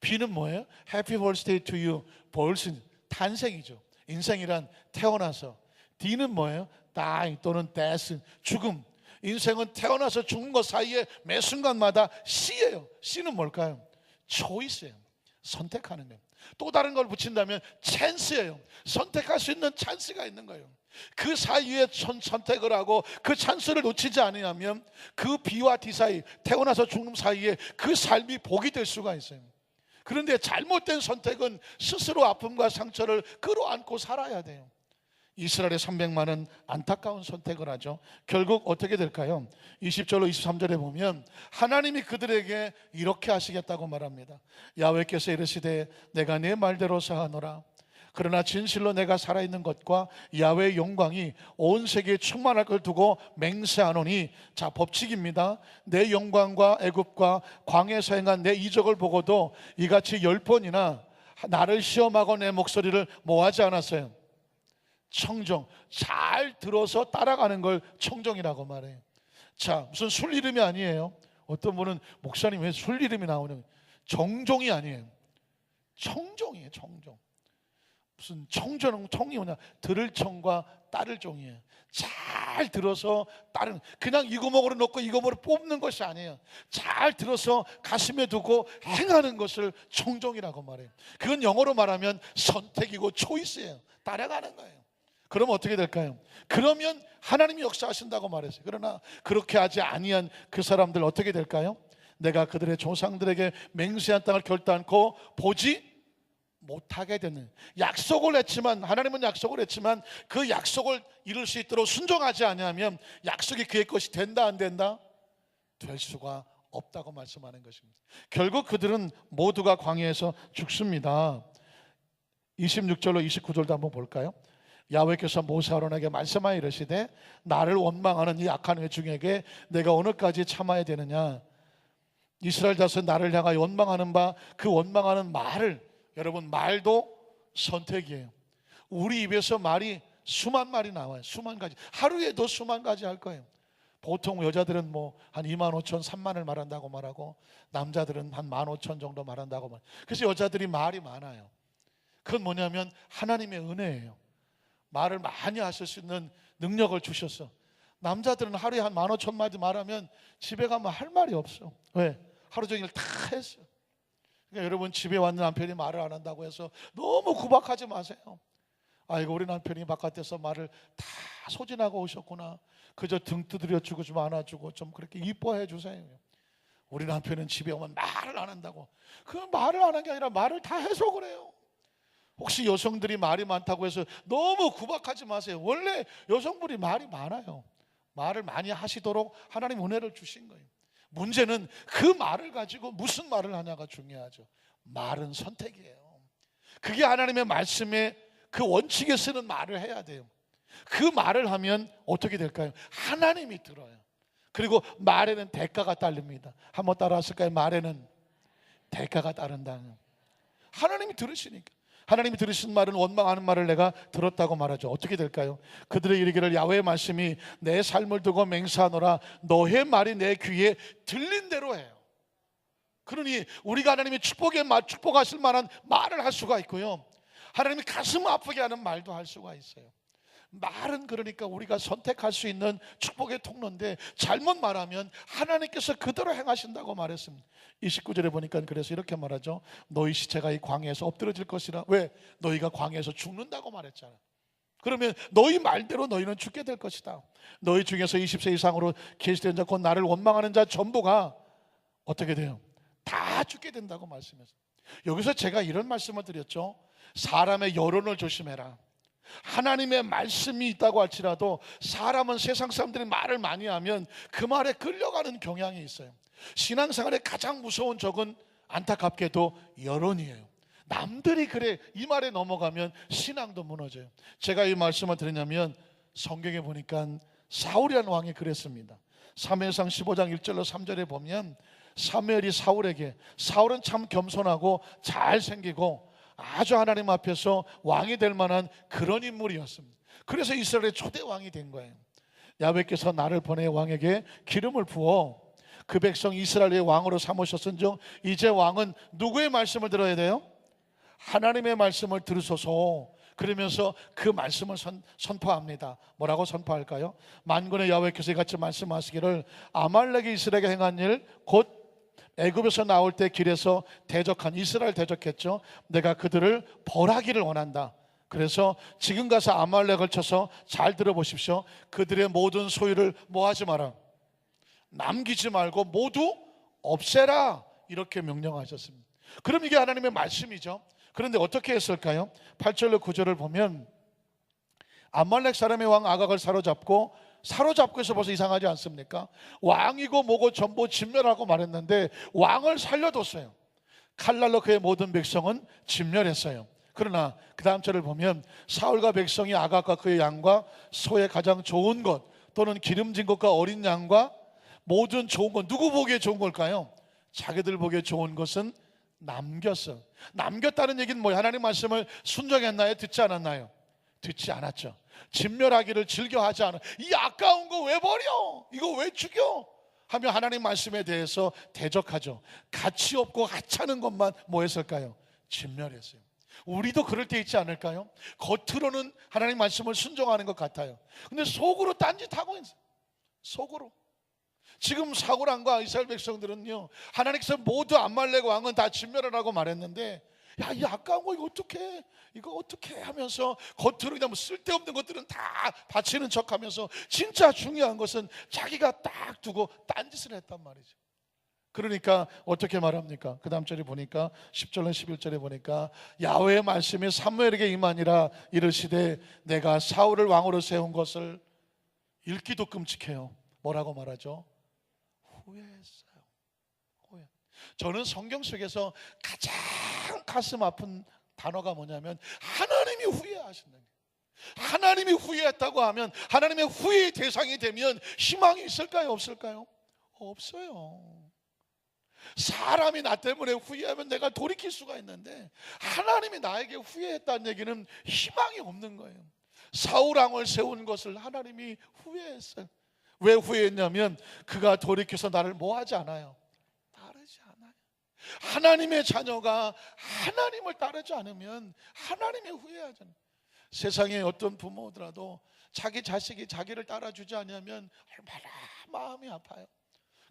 B는 뭐예요? Happy birthday to you. birth 탄생이죠. 인생이란 태어나서. D는 뭐예요? die 또는 death 죽음. 인생은 태어나서 죽는 것 사이에 매 순간마다 C예요. C는 뭘까요? choice예요. 선택하는 거예요. 또 다른 걸 붙인다면 chance예요. 선택할 수 있는 찬스가 있는 거예요. 그 사이에 선택을 하고 그 찬스를 놓치지 않으면 그 B와 D 사이, 태어나서 죽는 사이에 그 삶이 복이 될 수가 있어요. 그런데 잘못된 선택은 스스로 아픔과 상처를 끌어안고 살아야 돼요. 이스라엘의 300만은 안타까운 선택을 하죠. 결국 어떻게 될까요? 20절로 23절에 보면 하나님이 그들에게 이렇게 하시겠다고 말합니다. 야훼께서 이르시되 내가 내 말대로 사하노라. 그러나 진실로 내가 살아있는 것과 야훼의 영광이 온 세계에 충만할 걸 두고 맹세하노니, 자 법칙입니다. 내 영광과 애굽과 광야에서 행한 내 이적을 보고도 이같이 10번이나 나를 시험하고 내 목소리를 뭐하지 않았어요? 청정. 잘 들어서 따라가는 걸 청정이라고 말해요. 자, 무슨 술 이름이 아니에요. 어떤 분은 목사님 왜 술 이름이 나오는, 정종이 아니에요. 청정이에요. 청정. 무슨 청정은 청이 뭐냐? 들을 청과 따를 종이에요. 잘 들어서 따르는, 그냥 이 구멍으로 넣고 이 구멍으로 뽑는 것이 아니에요. 잘 들어서 가슴에 두고 행하는 것을 청정이라고 말해요. 그건 영어로 말하면 선택이고 초이스예요. 따라가는 거예요. 그럼 어떻게 될까요? 그러면 하나님이 역사하신다고 말했어요. 그러나 그렇게 하지 아니한 그 사람들 어떻게 될까요? 내가 그들의 조상들에게 맹세한 땅을 결단코 보지 못하게 되는, 약속을 했지만, 하나님은 약속을 했지만 그 약속을 이룰 수 있도록 순종하지 아니하면 약속이 그의 것이 된다 안 된다? 될 수가 없다고 말씀하는 것입니다. 결국 그들은 모두가 광야에서 죽습니다. 26절로 29절도 한번 볼까요? 야훼께서 모세 아론에게 말씀하여 이르시되 나를 원망하는 이 악한 회중에게 내가 오늘까지 참아야 되느냐? 이스라엘 자손 나를 향하여 원망하는 바, 그 원망하는 말을, 여러분 말도 선택이에요. 우리 입에서 말이 수만 말이 나와요. 수만 가지. 하루에도 수만 가지 할 거예요. 보통 여자들은 뭐 한 2만 5천, 3만을 말한다고 말하고 남자들은 한 15,000 정도 말한다고 말. 그래서 여자들이 말이 많아요. 그건 뭐냐면 하나님의 은혜예요. 말을 많이 하실 수 있는 능력을 주셨어. 남자들은 하루에 한 15,000마디 말하면 집에 가면 할 말이 없어. 왜? 하루 종일 다 했어. 그러니까 여러분 집에 왔는 남편이 말을 안 한다고 해서 너무 구박하지 마세요. 아이고 우리 남편이 바깥에서 말을 다 소진하고 오셨구나. 그저 등 두드려주고 좀 안아주고 좀 그렇게 이뻐해 주세요. 우리 남편은 집에 오면 말을 안 한다고. 그 말을 안 한 게 아니라 말을 다 해서 그래요. 혹시 여성들이 말이 많다고 해서 너무 구박하지 마세요. 원래 여성분이 말이 많아요. 말을 많이 하시도록 하나님 은혜를 주신 거예요. 문제는 그 말을 가지고 무슨 말을 하냐가 중요하죠. 말은 선택이에요. 그게 하나님의 말씀에 그 원칙에 쓰는 말을 해야 돼요. 그 말을 하면 어떻게 될까요? 하나님이 들어요. 그리고 말에는 대가가 따릅니다. 한번 따라하실까요? 말에는 대가가 따른다는, 하나님이 들으시니까. 하나님이 들으신 말은 원망하는 말을 내가 들었다고 말하죠. 어떻게 될까요? 그들의 이르기를 야훼의 말씀이 내 삶을 두고 맹세하노라. 너의 말이 내 귀에 들린 대로 해요. 그러니 우리가 하나님의 축복하실 만한 말을 할 수가 있고요, 하나님이 가슴 아프게 하는 말도 할 수가 있어요. 말은 그러니까 우리가 선택할 수 있는 축복의 통로인데 잘못 말하면 하나님께서 그대로 행하신다고 말했습니다. 29절에 보니까 그래서 이렇게 말하죠. 너희 시체가 이 광야에서 엎드러질 것이라. 왜? 너희가 광야에서 죽는다고 말했잖아요. 그러면 너희 말대로 너희는 죽게 될 것이다. 너희 중에서 20세 이상으로 계시된 자 곧 나를 원망하는 자 전부가 어떻게 돼요? 다 죽게 된다고 말씀했어요. 여기서 제가 이런 말씀을 드렸죠. 사람의 여론을 조심해라. 하나님의 말씀이 있다고 할지라도 사람은 세상 사람들이 말을 많이 하면 그 말에 끌려가는 경향이 있어요. 신앙생활의 가장 무서운 적은 안타깝게도 여론이에요. 남들이 그래 이 말에 넘어가면 신앙도 무너져요. 제가 이 말씀을 드리냐면 성경에 보니까 사울이라는 왕이 그랬습니다. 사무엘상 15장 1절로 3절에 보면 사무엘이 사울에게, 사울은 참 겸손하고 잘생기고 아주 하나님 앞에서 왕이 될 만한 그런 인물이었습니다. 그래서 이스라엘의 초대 왕이 된 거예요. 야훼께서 나를 보내 왕에게 기름을 부어 그 백성 이스라엘의 왕으로 삼으셨은즉 이제 왕은 누구의 말씀을 들어야 돼요? 하나님의 말씀을 들으소서. 그러면서 그 말씀을 선포합니다. 뭐라고 선포할까요? 만군의 여호와께서 이같이 말씀하시기를 아말렉이 이스라엘에게 행한 일 곧 애굽에서 나올 때 길에서 대적한 이스라엘 대적했죠. 내가 그들을 벌하기를 원한다. 그래서 지금 가서 아말렉을 쳐서 잘 들어보십시오. 그들의 모든 소유를 뭐 하지 마라? 남기지 말고 모두 없애라. 이렇게 명령하셨습니다. 그럼 이게 하나님의 말씀이죠. 그런데 어떻게 했을까요? 8절로 9절을 보면 아말렉 사람의 왕 아각을 사로잡고 해서 벌써 이상하지 않습니까? 왕이고 뭐고 전부 진멸하고 말했는데 왕을 살려뒀어요. 칼날로 그의 모든 백성은 진멸했어요. 그러나 그 다음 절을 보면 사울과 백성이 아각과 그의 양과 소의 가장 좋은 것 또는 기름진 것과 어린 양과 모든 좋은 것, 누구 보기에 좋은 걸까요? 자기들 보기에 좋은 것은 남겼어. 남겼다는 얘기는 뭐예요? 하나님 말씀을 순종했나요? 듣지 않았나요? 듣지 않았죠. 진멸하기를 즐겨하지 않아. 이 아까운 거 왜 버려? 이거 왜 죽여? 하며 하나님 말씀에 대해서 대적하죠. 가치 없고 하찮은 것만 뭐 했을까요? 진멸했어요. 우리도 그럴 때 있지 않을까요? 겉으로는 하나님 말씀을 순종하는 것 같아요. 근데 속으로 딴짓하고 있어요. 속으로. 지금 사울 왕과 이스라엘 백성들은요, 하나님께서 모두 아말렉 왕은 다 진멸하라고 말했는데, 야, 이 아까운 거 이거 어떻게 하면서 겉으로 그냥 뭐 쓸데없는 것들은 다 바치는 척하면서 진짜 중요한 것은 자기가 딱 두고 딴짓을 했단 말이죠. 그러니까 어떻게 말합니까? 그 다음 절에 보니까 10절과 11절에 보니까 야훼의 말씀이 사무엘에게 임하니라. 이르시되 내가 사울을 왕으로 세운 것을 읽기도 끔찍해요. 뭐라고 말하죠? 후회했어요. 후회. 저는 성경 속에서 가장 가슴 아픈 단어가 뭐냐면 하나님이 후회하신다. 하나님이 후회했다고 하면 하나님의 후회의 대상이 되면 희망이 있을까요? 없을까요? 없어요. 사람이 나 때문에 후회하면 내가 돌이킬 수가 있는데 하나님이 나에게 후회했다는 얘기는 희망이 없는 거예요. 사울 왕을 세운 것을 하나님이 후회했어요. 왜 후회했냐면 그가 돌이켜서 나를 뭐 하지 않아요? 따르지 않아요. 하나님의 자녀가 하나님을 따르지 않으면 하나님이 후회하잖아요. 세상에 어떤 부모더라도 자기 자식이 자기를 따라주지 않으면 얼마나 마음이 아파요.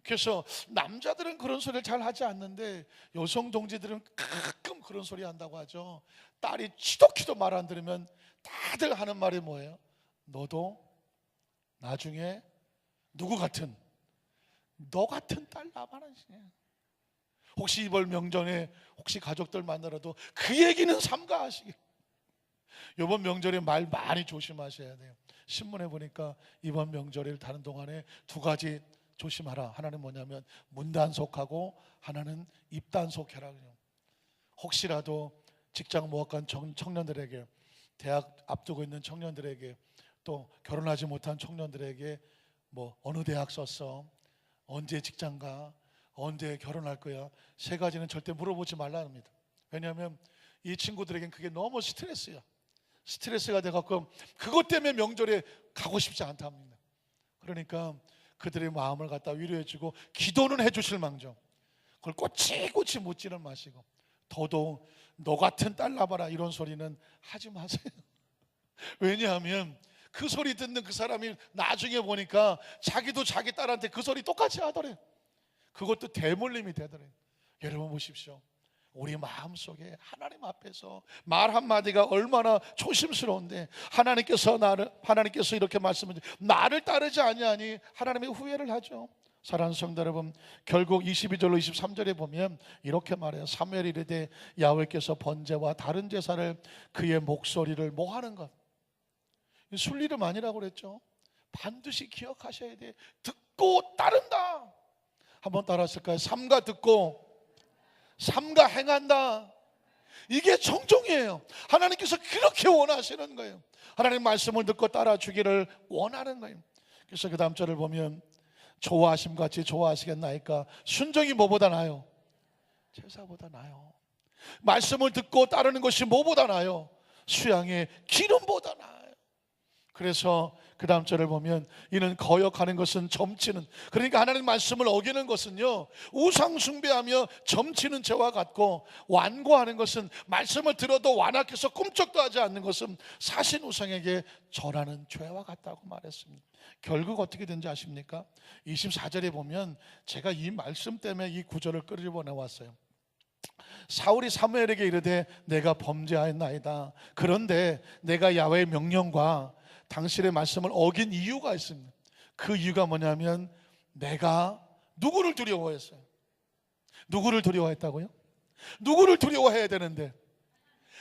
그래서 남자들은 그런 소리를 잘 하지 않는데 여성 동지들은 가끔 그런 소리 한다고 하죠. 딸이 지독히도 말 안 들으면 다들 하는 말이 뭐예요? 너도 나중에 누구 같은, 너 같은 딸 낳아라시네. 혹시 이번 명절에 혹시 가족들 만나라도 그 얘기는 삼가하시길. 이번 명절에 말 많이 조심하셔야 돼요. 신문에 보니까 이번 명절을 다는 동안에 두 가지 조심하라. 하나는 뭐냐면 문단속하고 하나는 입단속해라. 혹시라도 직장 모학관 청년들에게, 대학 앞두고 있는 청년들에게, 또 결혼하지 못한 청년들에게 뭐 어느 대학 썼어? 언제 직장 가? 언제 결혼할 거야? 세 가지는 절대 물어보지 말라 합니다. 왜냐하면 이 친구들에겐 그게 너무 스트레스야. 스트레스가 돼갖고 그것 때문에 명절에 가고 싶지 않다 합니다. 그러니까 그들의 마음을 갖다 위로해주고 기도는 해주실 망정 그걸 꼬치꼬치 묻지는 마시고, 더더욱 너 같은 딸 낳아라 이런 소리는 하지 마세요. 왜냐하면 그 소리 듣는 그 사람이 나중에 보니까 자기도 자기 딸한테 그 소리 똑같이 하더래. 그것도 대물림이 되더래. 여러분 보십시오. 우리 마음속에 하나님 앞에서 말 한마디가 얼마나 조심스러운데 하나님께서 이렇게 말씀하시죠. 나를 따르지 아니하니 하나님의 후회를 하죠. 사랑하는 성도 여러분, 결국 22절로 23절에 보면 이렇게 말해요. 사무엘이 이르되 야훼께서 번제와 다른 제사를 그의 목소리를 뭐하는 것, 순리름 아니라고 그랬죠. 반드시 기억하셔야 돼. 듣고 따른다. 한번 따라하실까요? 삼가 듣고 삼가 행한다. 이게 정종이에요. 하나님께서 그렇게 원하시는 거예요. 하나님 말씀을 듣고 따라주기를 원하는 거예요. 그래서 그 다음 절을 보면 좋아하심 같이 좋아하시겠나이까. 순종이 뭐보다 나아요? 제사보다 나아요. 말씀을 듣고 따르는 것이 뭐보다 나아요? 수양의 기름보다 나아요. 그래서 그 다음 절을 보면 이는 거역하는 것은 점치는, 그러니까 하나님 말씀을 어기는 것은요 우상 숭배하며 점치는 죄와 같고, 완고하는 것은 말씀을 들어도 완악해서 꿈쩍도 하지 않는 것은 사신 우상에게 절하는 죄와 같다고 말했습니다. 결국 어떻게 된지 아십니까? 24절에 보면 제가 이 말씀 때문에 이 구절을 끄집어내왔어요. 사울이 사무엘에게 이르되 내가 범죄하였나이다. 그런데 내가 야훼의 명령과 당신의 말씀을 어긴 이유가 있습니다. 그 이유가 뭐냐면 내가 누구를 두려워했어요? 누구를 두려워했다고요? 누구를 두려워해야 되는데?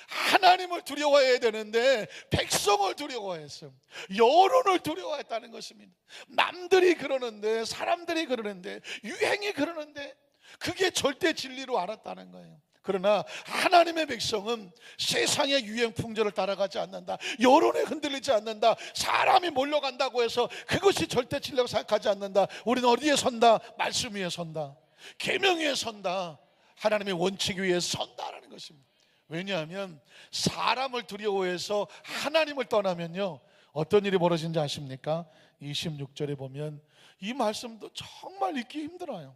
하나님을 두려워해야 되는데 백성을 두려워했어요. 여론을 두려워했다는 것입니다. 남들이 그러는데, 사람들이 그러는데, 유행이 그러는데 그게 절대 진리로 알았다는 거예요. 그러나 하나님의 백성은 세상의 유행 풍조를 따라가지 않는다. 여론에 흔들리지 않는다. 사람이 몰려간다고 해서 그것이 절대 진리라고 생각하지 않는다. 우리는 어디에 선다? 말씀 위에 선다. 계명 위에 선다. 하나님의 원칙 위에 선다라는 것입니다. 왜냐하면 사람을 두려워해서 하나님을 떠나면요 어떤 일이 벌어진지 아십니까? 26절에 보면 이 말씀도 정말 읽기 힘들어요.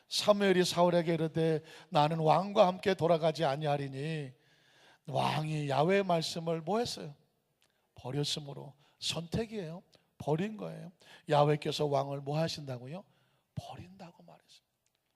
사무엘이 사울에게 이르되 나는 왕과 함께 돌아가지 아니하리니, 왕이 야훼의 말씀을 뭐 했어요? 버렸으므로. 선택이에요. 버린 거예요. 야훼께서 왕을 뭐 하신다고요? 버린다고 말했어요.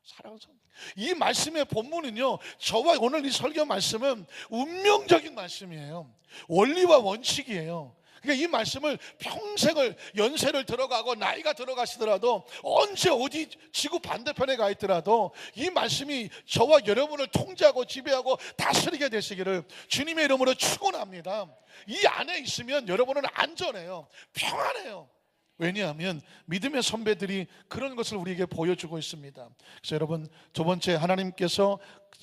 사랑하는 성도, 이 말씀의 본문은요 저와 오늘 이 설교 말씀은 운명적인 말씀이에요. 원리와 원칙이에요. 그러니까 이 말씀을 평생을, 연세를 들어가고 나이가 들어가시더라도, 언제 어디 지구 반대편에 가 있더라도 이 말씀이 저와 여러분을 통제하고 지배하고 다스리게 되시기를 주님의 이름으로 축원합니다. 이 안에 있으면 여러분은 안전해요. 평안해요. 왜냐하면 믿음의 선배들이 그런 것을 우리에게 보여주고 있습니다. 그래서 여러분, 두 번째, 하나님께서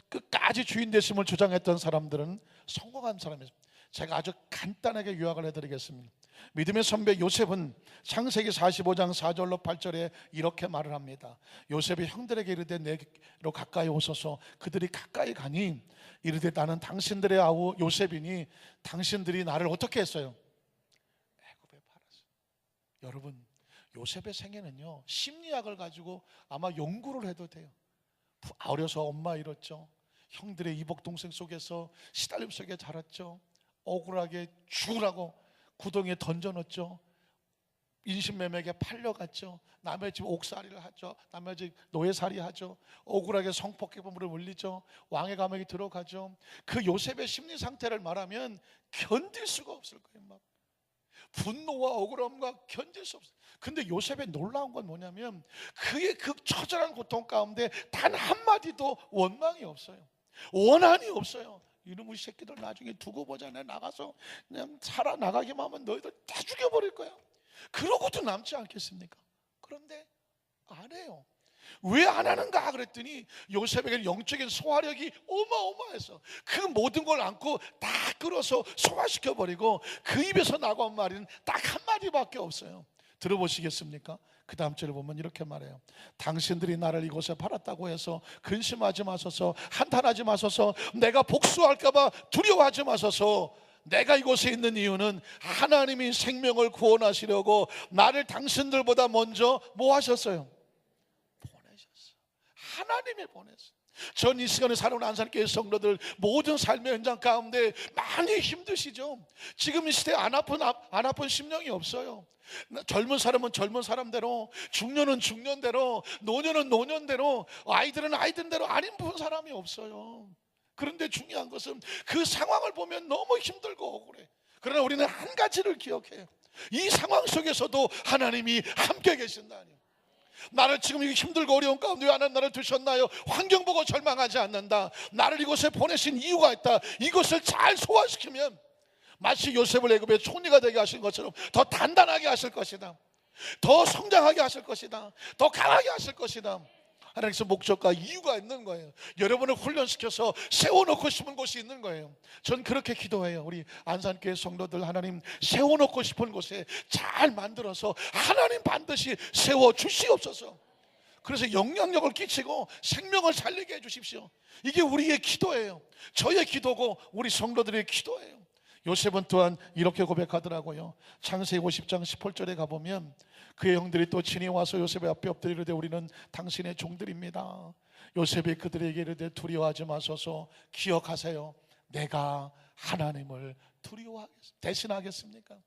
끝까지 주인 되심을 주장했던 사람들은 성공한 사람이었습니다. 제가 아주 간단하게 요약을 해드리겠습니다. 믿음의 선배 요셉은 창세기 45장 4절로 8절에 이렇게 말을 합니다. 요셉이 형들에게 이르되 내게로 가까이 오소서. 그들이 가까이 가니 이르되 나는 당신들의 아우 요셉이니 당신들이 나를 어떻게 했어요? 애굽에 팔았어요. 여러분, 요셉의 생애는요 심리학을 가지고 아마 연구를 해도 돼요. 어려서 엄마 잃었죠. 형들의 이복 동생 속에서 시달림 속에 자랐죠. 억울하게 죽으라고 구덩이에 던져놓죠. 인신매매에게 팔려갔죠. 남의 집 옥살이를 하죠. 남의 집 노예살이 하죠. 억울하게 성폭행범으로 물리죠. 왕의 감옥에 들어가죠. 그 요셉의 심리 상태를 말하면 견딜 수가 없을 거예요. 막 분노와 억울함과 견딜 수 없어요. 근데 요셉의 놀라운 건 뭐냐면 그의 그 처절한 고통 가운데 단 한마디도 원망이 없어요. 원한이 없어요. 이놈의 새끼들 나중에 두고 보자. 내가 나가서 그냥 살아나가기만 하면 너희들 다 죽여버릴 거야. 그러고도 남지 않겠습니까? 그런데 안 해요. 왜 안 하는가 그랬더니 요셉에게 영적인 소화력이 어마어마해서 그 모든 걸 안고 다 끌어서 소화시켜버리고 그 입에서 나온 말은 딱 한마디밖에 없어요. 들어보시겠습니까? 그 다음 절을 보면 이렇게 말해요. 당신들이 나를 이곳에 팔았다고 해서 근심하지 마소서. 한탄하지 마소서. 내가 복수할까 봐 두려워하지 마소서. 내가 이곳에 있는 이유는 하나님이 생명을 구원하시려고 나를 당신들보다 먼저 뭐 하셨어요? 보내셨어요. 하나님이 보냈어요. 전 이 시간에 살아온 안산교회 성도들 모든 삶의 현장 가운데 많이 힘드시죠. 지금 이 시대에 안 아픈 심령이 없어요. 젊은 사람은 젊은 사람대로, 중년은 중년대로, 노년은 노년대로, 아이들은 아이들대로 안 힘든 사람이 없어요. 그런데 중요한 것은 그 상황을 보면 너무 힘들고 억울해. 그러나 우리는 한 가지를 기억해요. 이 상황 속에서도 하나님이 함께 계신다니. 나를 지금 이 힘들고 어려운 가운데 왜 하나님 나를 두셨나요? 환경 보고 절망하지 않는다. 나를 이곳에 보내신 이유가 있다. 이것을 잘 소화시키면 마치 요셉을 애굽의 총리가 되게 하신 것처럼 더 단단하게 하실 것이다. 더 성장하게 하실 것이다. 더 강하게 하실 것이다. 하나님께서 목적과 이유가 있는 거예요. 여러분을 훈련시켜서 세워놓고 싶은 곳이 있는 거예요. 전 그렇게 기도해요. 우리 안산교회 성도들 하나님 세워놓고 싶은 곳에 잘 만들어서 하나님 반드시 세워주시옵소서. 그래서 영향력을 끼치고 생명을 살리게 해주십시오. 이게 우리의 기도예요. 저의 기도고 우리 성도들의 기도예요. 요셉은 또한 이렇게 고백하더라고요. 창세기 50장 18절에 가보면 그의 형들이 또 친히 와서 요셉의 앞에 엎드리되 우리는 당신의 종들입니다. 요셉이 그들에게 이르되 두려워하지 마소서. 기억하세요. 내가 하나님을 대신하겠습니까?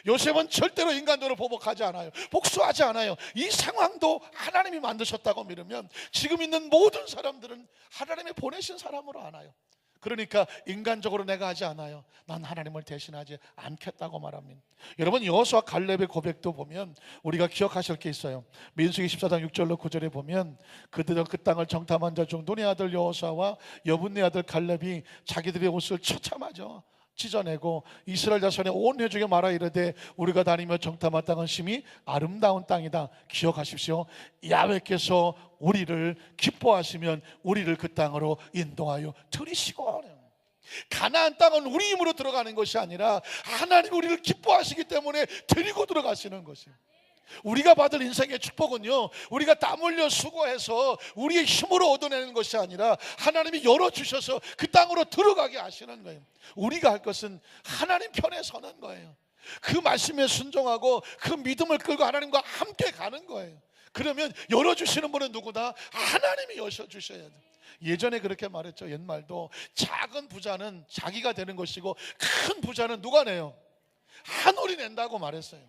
요셉은 절대로 인간적으로 보복하지 않아요. 복수하지 않아요. 이 상황도 하나님이 만드셨다고 믿으면 지금 있는 모든 사람들은 하나님이 보내신 사람으로 알아요. 그러니까 인간적으로 내가 하지 않아요. 난 하나님을 대신하지 않겠다고 말합니다. 여러분 여호수아 갈렙의 고백도 보면 우리가 기억하실 게 있어요. 민수기 14장 6절로 9절에 보면 그들은 그 땅을 정탐한 자 중 눈의 아들 여호수아와 여분네 아들 갈렙이 자기들의 옷을 처참하죠 찢어내고 이스라엘 자손의 온 회중에 말하 이르되 우리가 다니며 정탐한 땅은 심히 아름다운 땅이다. 기억하십시오. 야훼께서 우리를 기뻐하시면 우리를 그 땅으로 인도하여 들이시고, 가나안 땅은 우리 힘으로 들어가는 것이 아니라 하나님 우리를 기뻐하시기 때문에 데리고 들어가시는 것입니다. 우리가 받을 인생의 축복은요, 우리가 땀 흘려 수고해서 우리의 힘으로 얻어내는 것이 아니라 하나님이 열어주셔서 그 땅으로 들어가게 하시는 거예요. 우리가 할 것은 하나님 편에 서는 거예요. 그 말씀에 순종하고 그 믿음을 끌고 하나님과 함께 가는 거예요. 그러면 열어주시는 분은 누구다? 하나님이 여셔주셔야 돼요. 예전에 그렇게 말했죠. 옛말도 작은 부자는 자기가 되는 것이고 큰 부자는 누가 내요? 하늘이 낸다고 말했어요.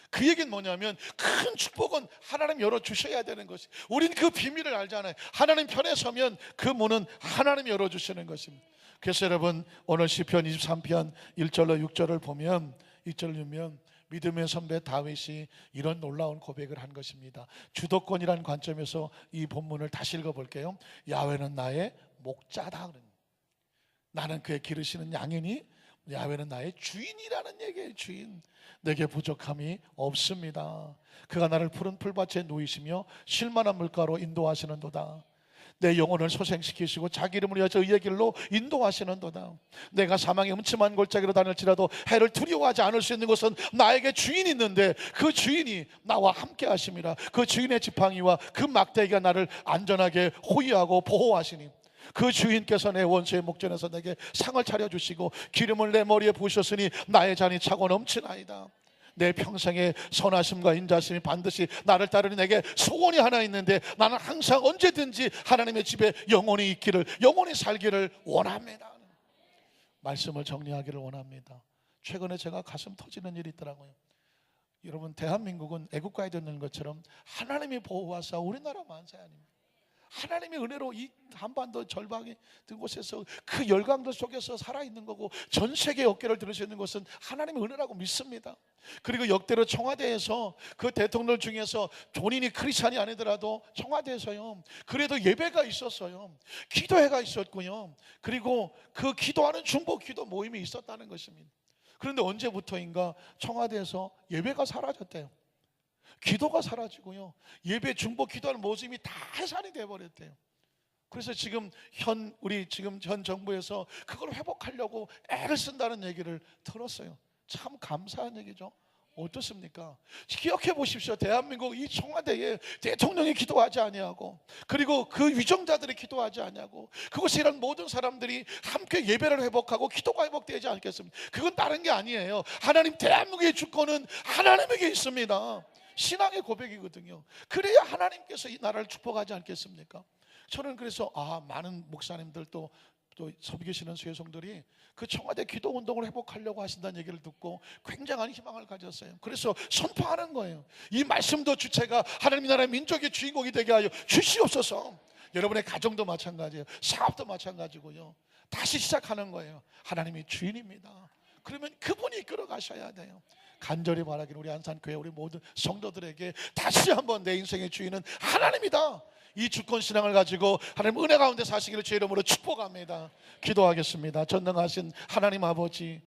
그 얘기는 뭐냐면 큰 축복은 하나님 열어주셔야 되는 것이, 우린 그 비밀을 알잖아요. 하나님 편에 서면 그 문은 하나님 열어주시는 것입니다. 그래서 여러분 오늘 시편 23편 1절로 6절을 보면 2절을 보면 믿음의 선배 다윗이 이런 놀라운 고백을 한 것입니다. 주도권이라는 관점에서 이 본문을 다시 읽어볼게요. 야훼는 나의 목자다. 나는 그의 기르시는 양이니 야훼는 나의 주인이라는 얘기예요. 주인. 내게 부족함이 없습니다. 그가 나를 푸른 풀밭에 누이시며 쉴만한 물가로 인도하시는도다. 내 영혼을 소생시키시고 자기 이름을 위하여 의의 길로 인도하시는도다. 내가 사망의 음침한 골짜기로 다닐지라도 해를 두려워하지 않을 수 있는 것은 나에게 주인이 있는데 그 주인이 나와 함께 하심이라. 그 주인의 지팡이와 그 막대기가 나를 안전하게 호위하고 보호하시니 그 주인께서 내 원수의 목전에서 내게 상을 차려주시고 기름을 내 머리에 부으셨으니 나의 잔이 차고 넘치나이다. 내 평생의 선하심과 인자심이 반드시 나를 따르니 내게 소원이 하나 있는데 나는 항상 언제든지 하나님의 집에 영원히 있기를, 영원히 살기를 원합니다. 말씀을 정리하기를 원합니다. 최근에 제가 가슴 터지는 일이 있더라고요. 여러분 대한민국은 애국가에 듣는 것처럼 하나님이 보호하사 우리나라 만세 아닙니까? 하나님의 은혜로 이 한반도 절방의 곳에서 그 열강들 속에서 살아있는 거고 전 세계의 어깨를 들을 수 있는 것은 하나님의 은혜라고 믿습니다. 그리고 역대로 청와대에서 그 대통령 중에서 본인이 크리스찬이 아니더라도 청와대에서요 그래도 예배가 있었어요. 기도회가 있었고요. 그리고 그 기도하는 중보 기도 모임이 있었다는 것입니다. 그런데 언제부터인가 청와대에서 예배가 사라졌대요. 기도가 사라지고요, 예배 중보 기도하는 모습이 다 해산이 되어버렸대요. 그래서 지금 현 정부에서 그걸 회복하려고 애를 쓴다는 얘기를 들었어요. 참 감사한 얘기죠. 어떻습니까? 기억해 보십시오. 대한민국 이 청와대에 대통령이 기도하지 아니하고 그리고 그 위정자들이 기도하지 아니하고 그곳에 일하는 모든 사람들이 함께 예배를 회복하고 기도가 회복되지 않겠습니까? 그건 다른 게 아니에요. 하나님, 대한민국의 주권은 하나님에게 있습니다. 신앙의 고백이거든요. 그래야 하나님께서 이 나라를 축복하지 않겠습니까? 저는 그래서 많은 목사님들 또 섬기 계시는 수혜성들이 그 청와대 기도 운동을 회복하려고 하신다는 얘기를 듣고 굉장한 희망을 가졌어요. 그래서 선포하는 거예요. 이 말씀도 주체가 하나님 나라의 민족의 주인공이 되게 하여 주시옵소서. 여러분의 가정도 마찬가지예요. 사업도 마찬가지고요. 다시 시작하는 거예요. 하나님이 주인입니다. 그러면 그분이 이끌어 가셔야 돼요. 간절히 바라기를 우리 안산교회 우리 모든 성도들에게 다시 한번 내 인생의 주인은 하나님이다, 이 주권신앙을 가지고 하나님 은혜 가운데 사시기를 주의 이름으로 축복합니다. 기도하겠습니다. 전능하신 하나님 아버지,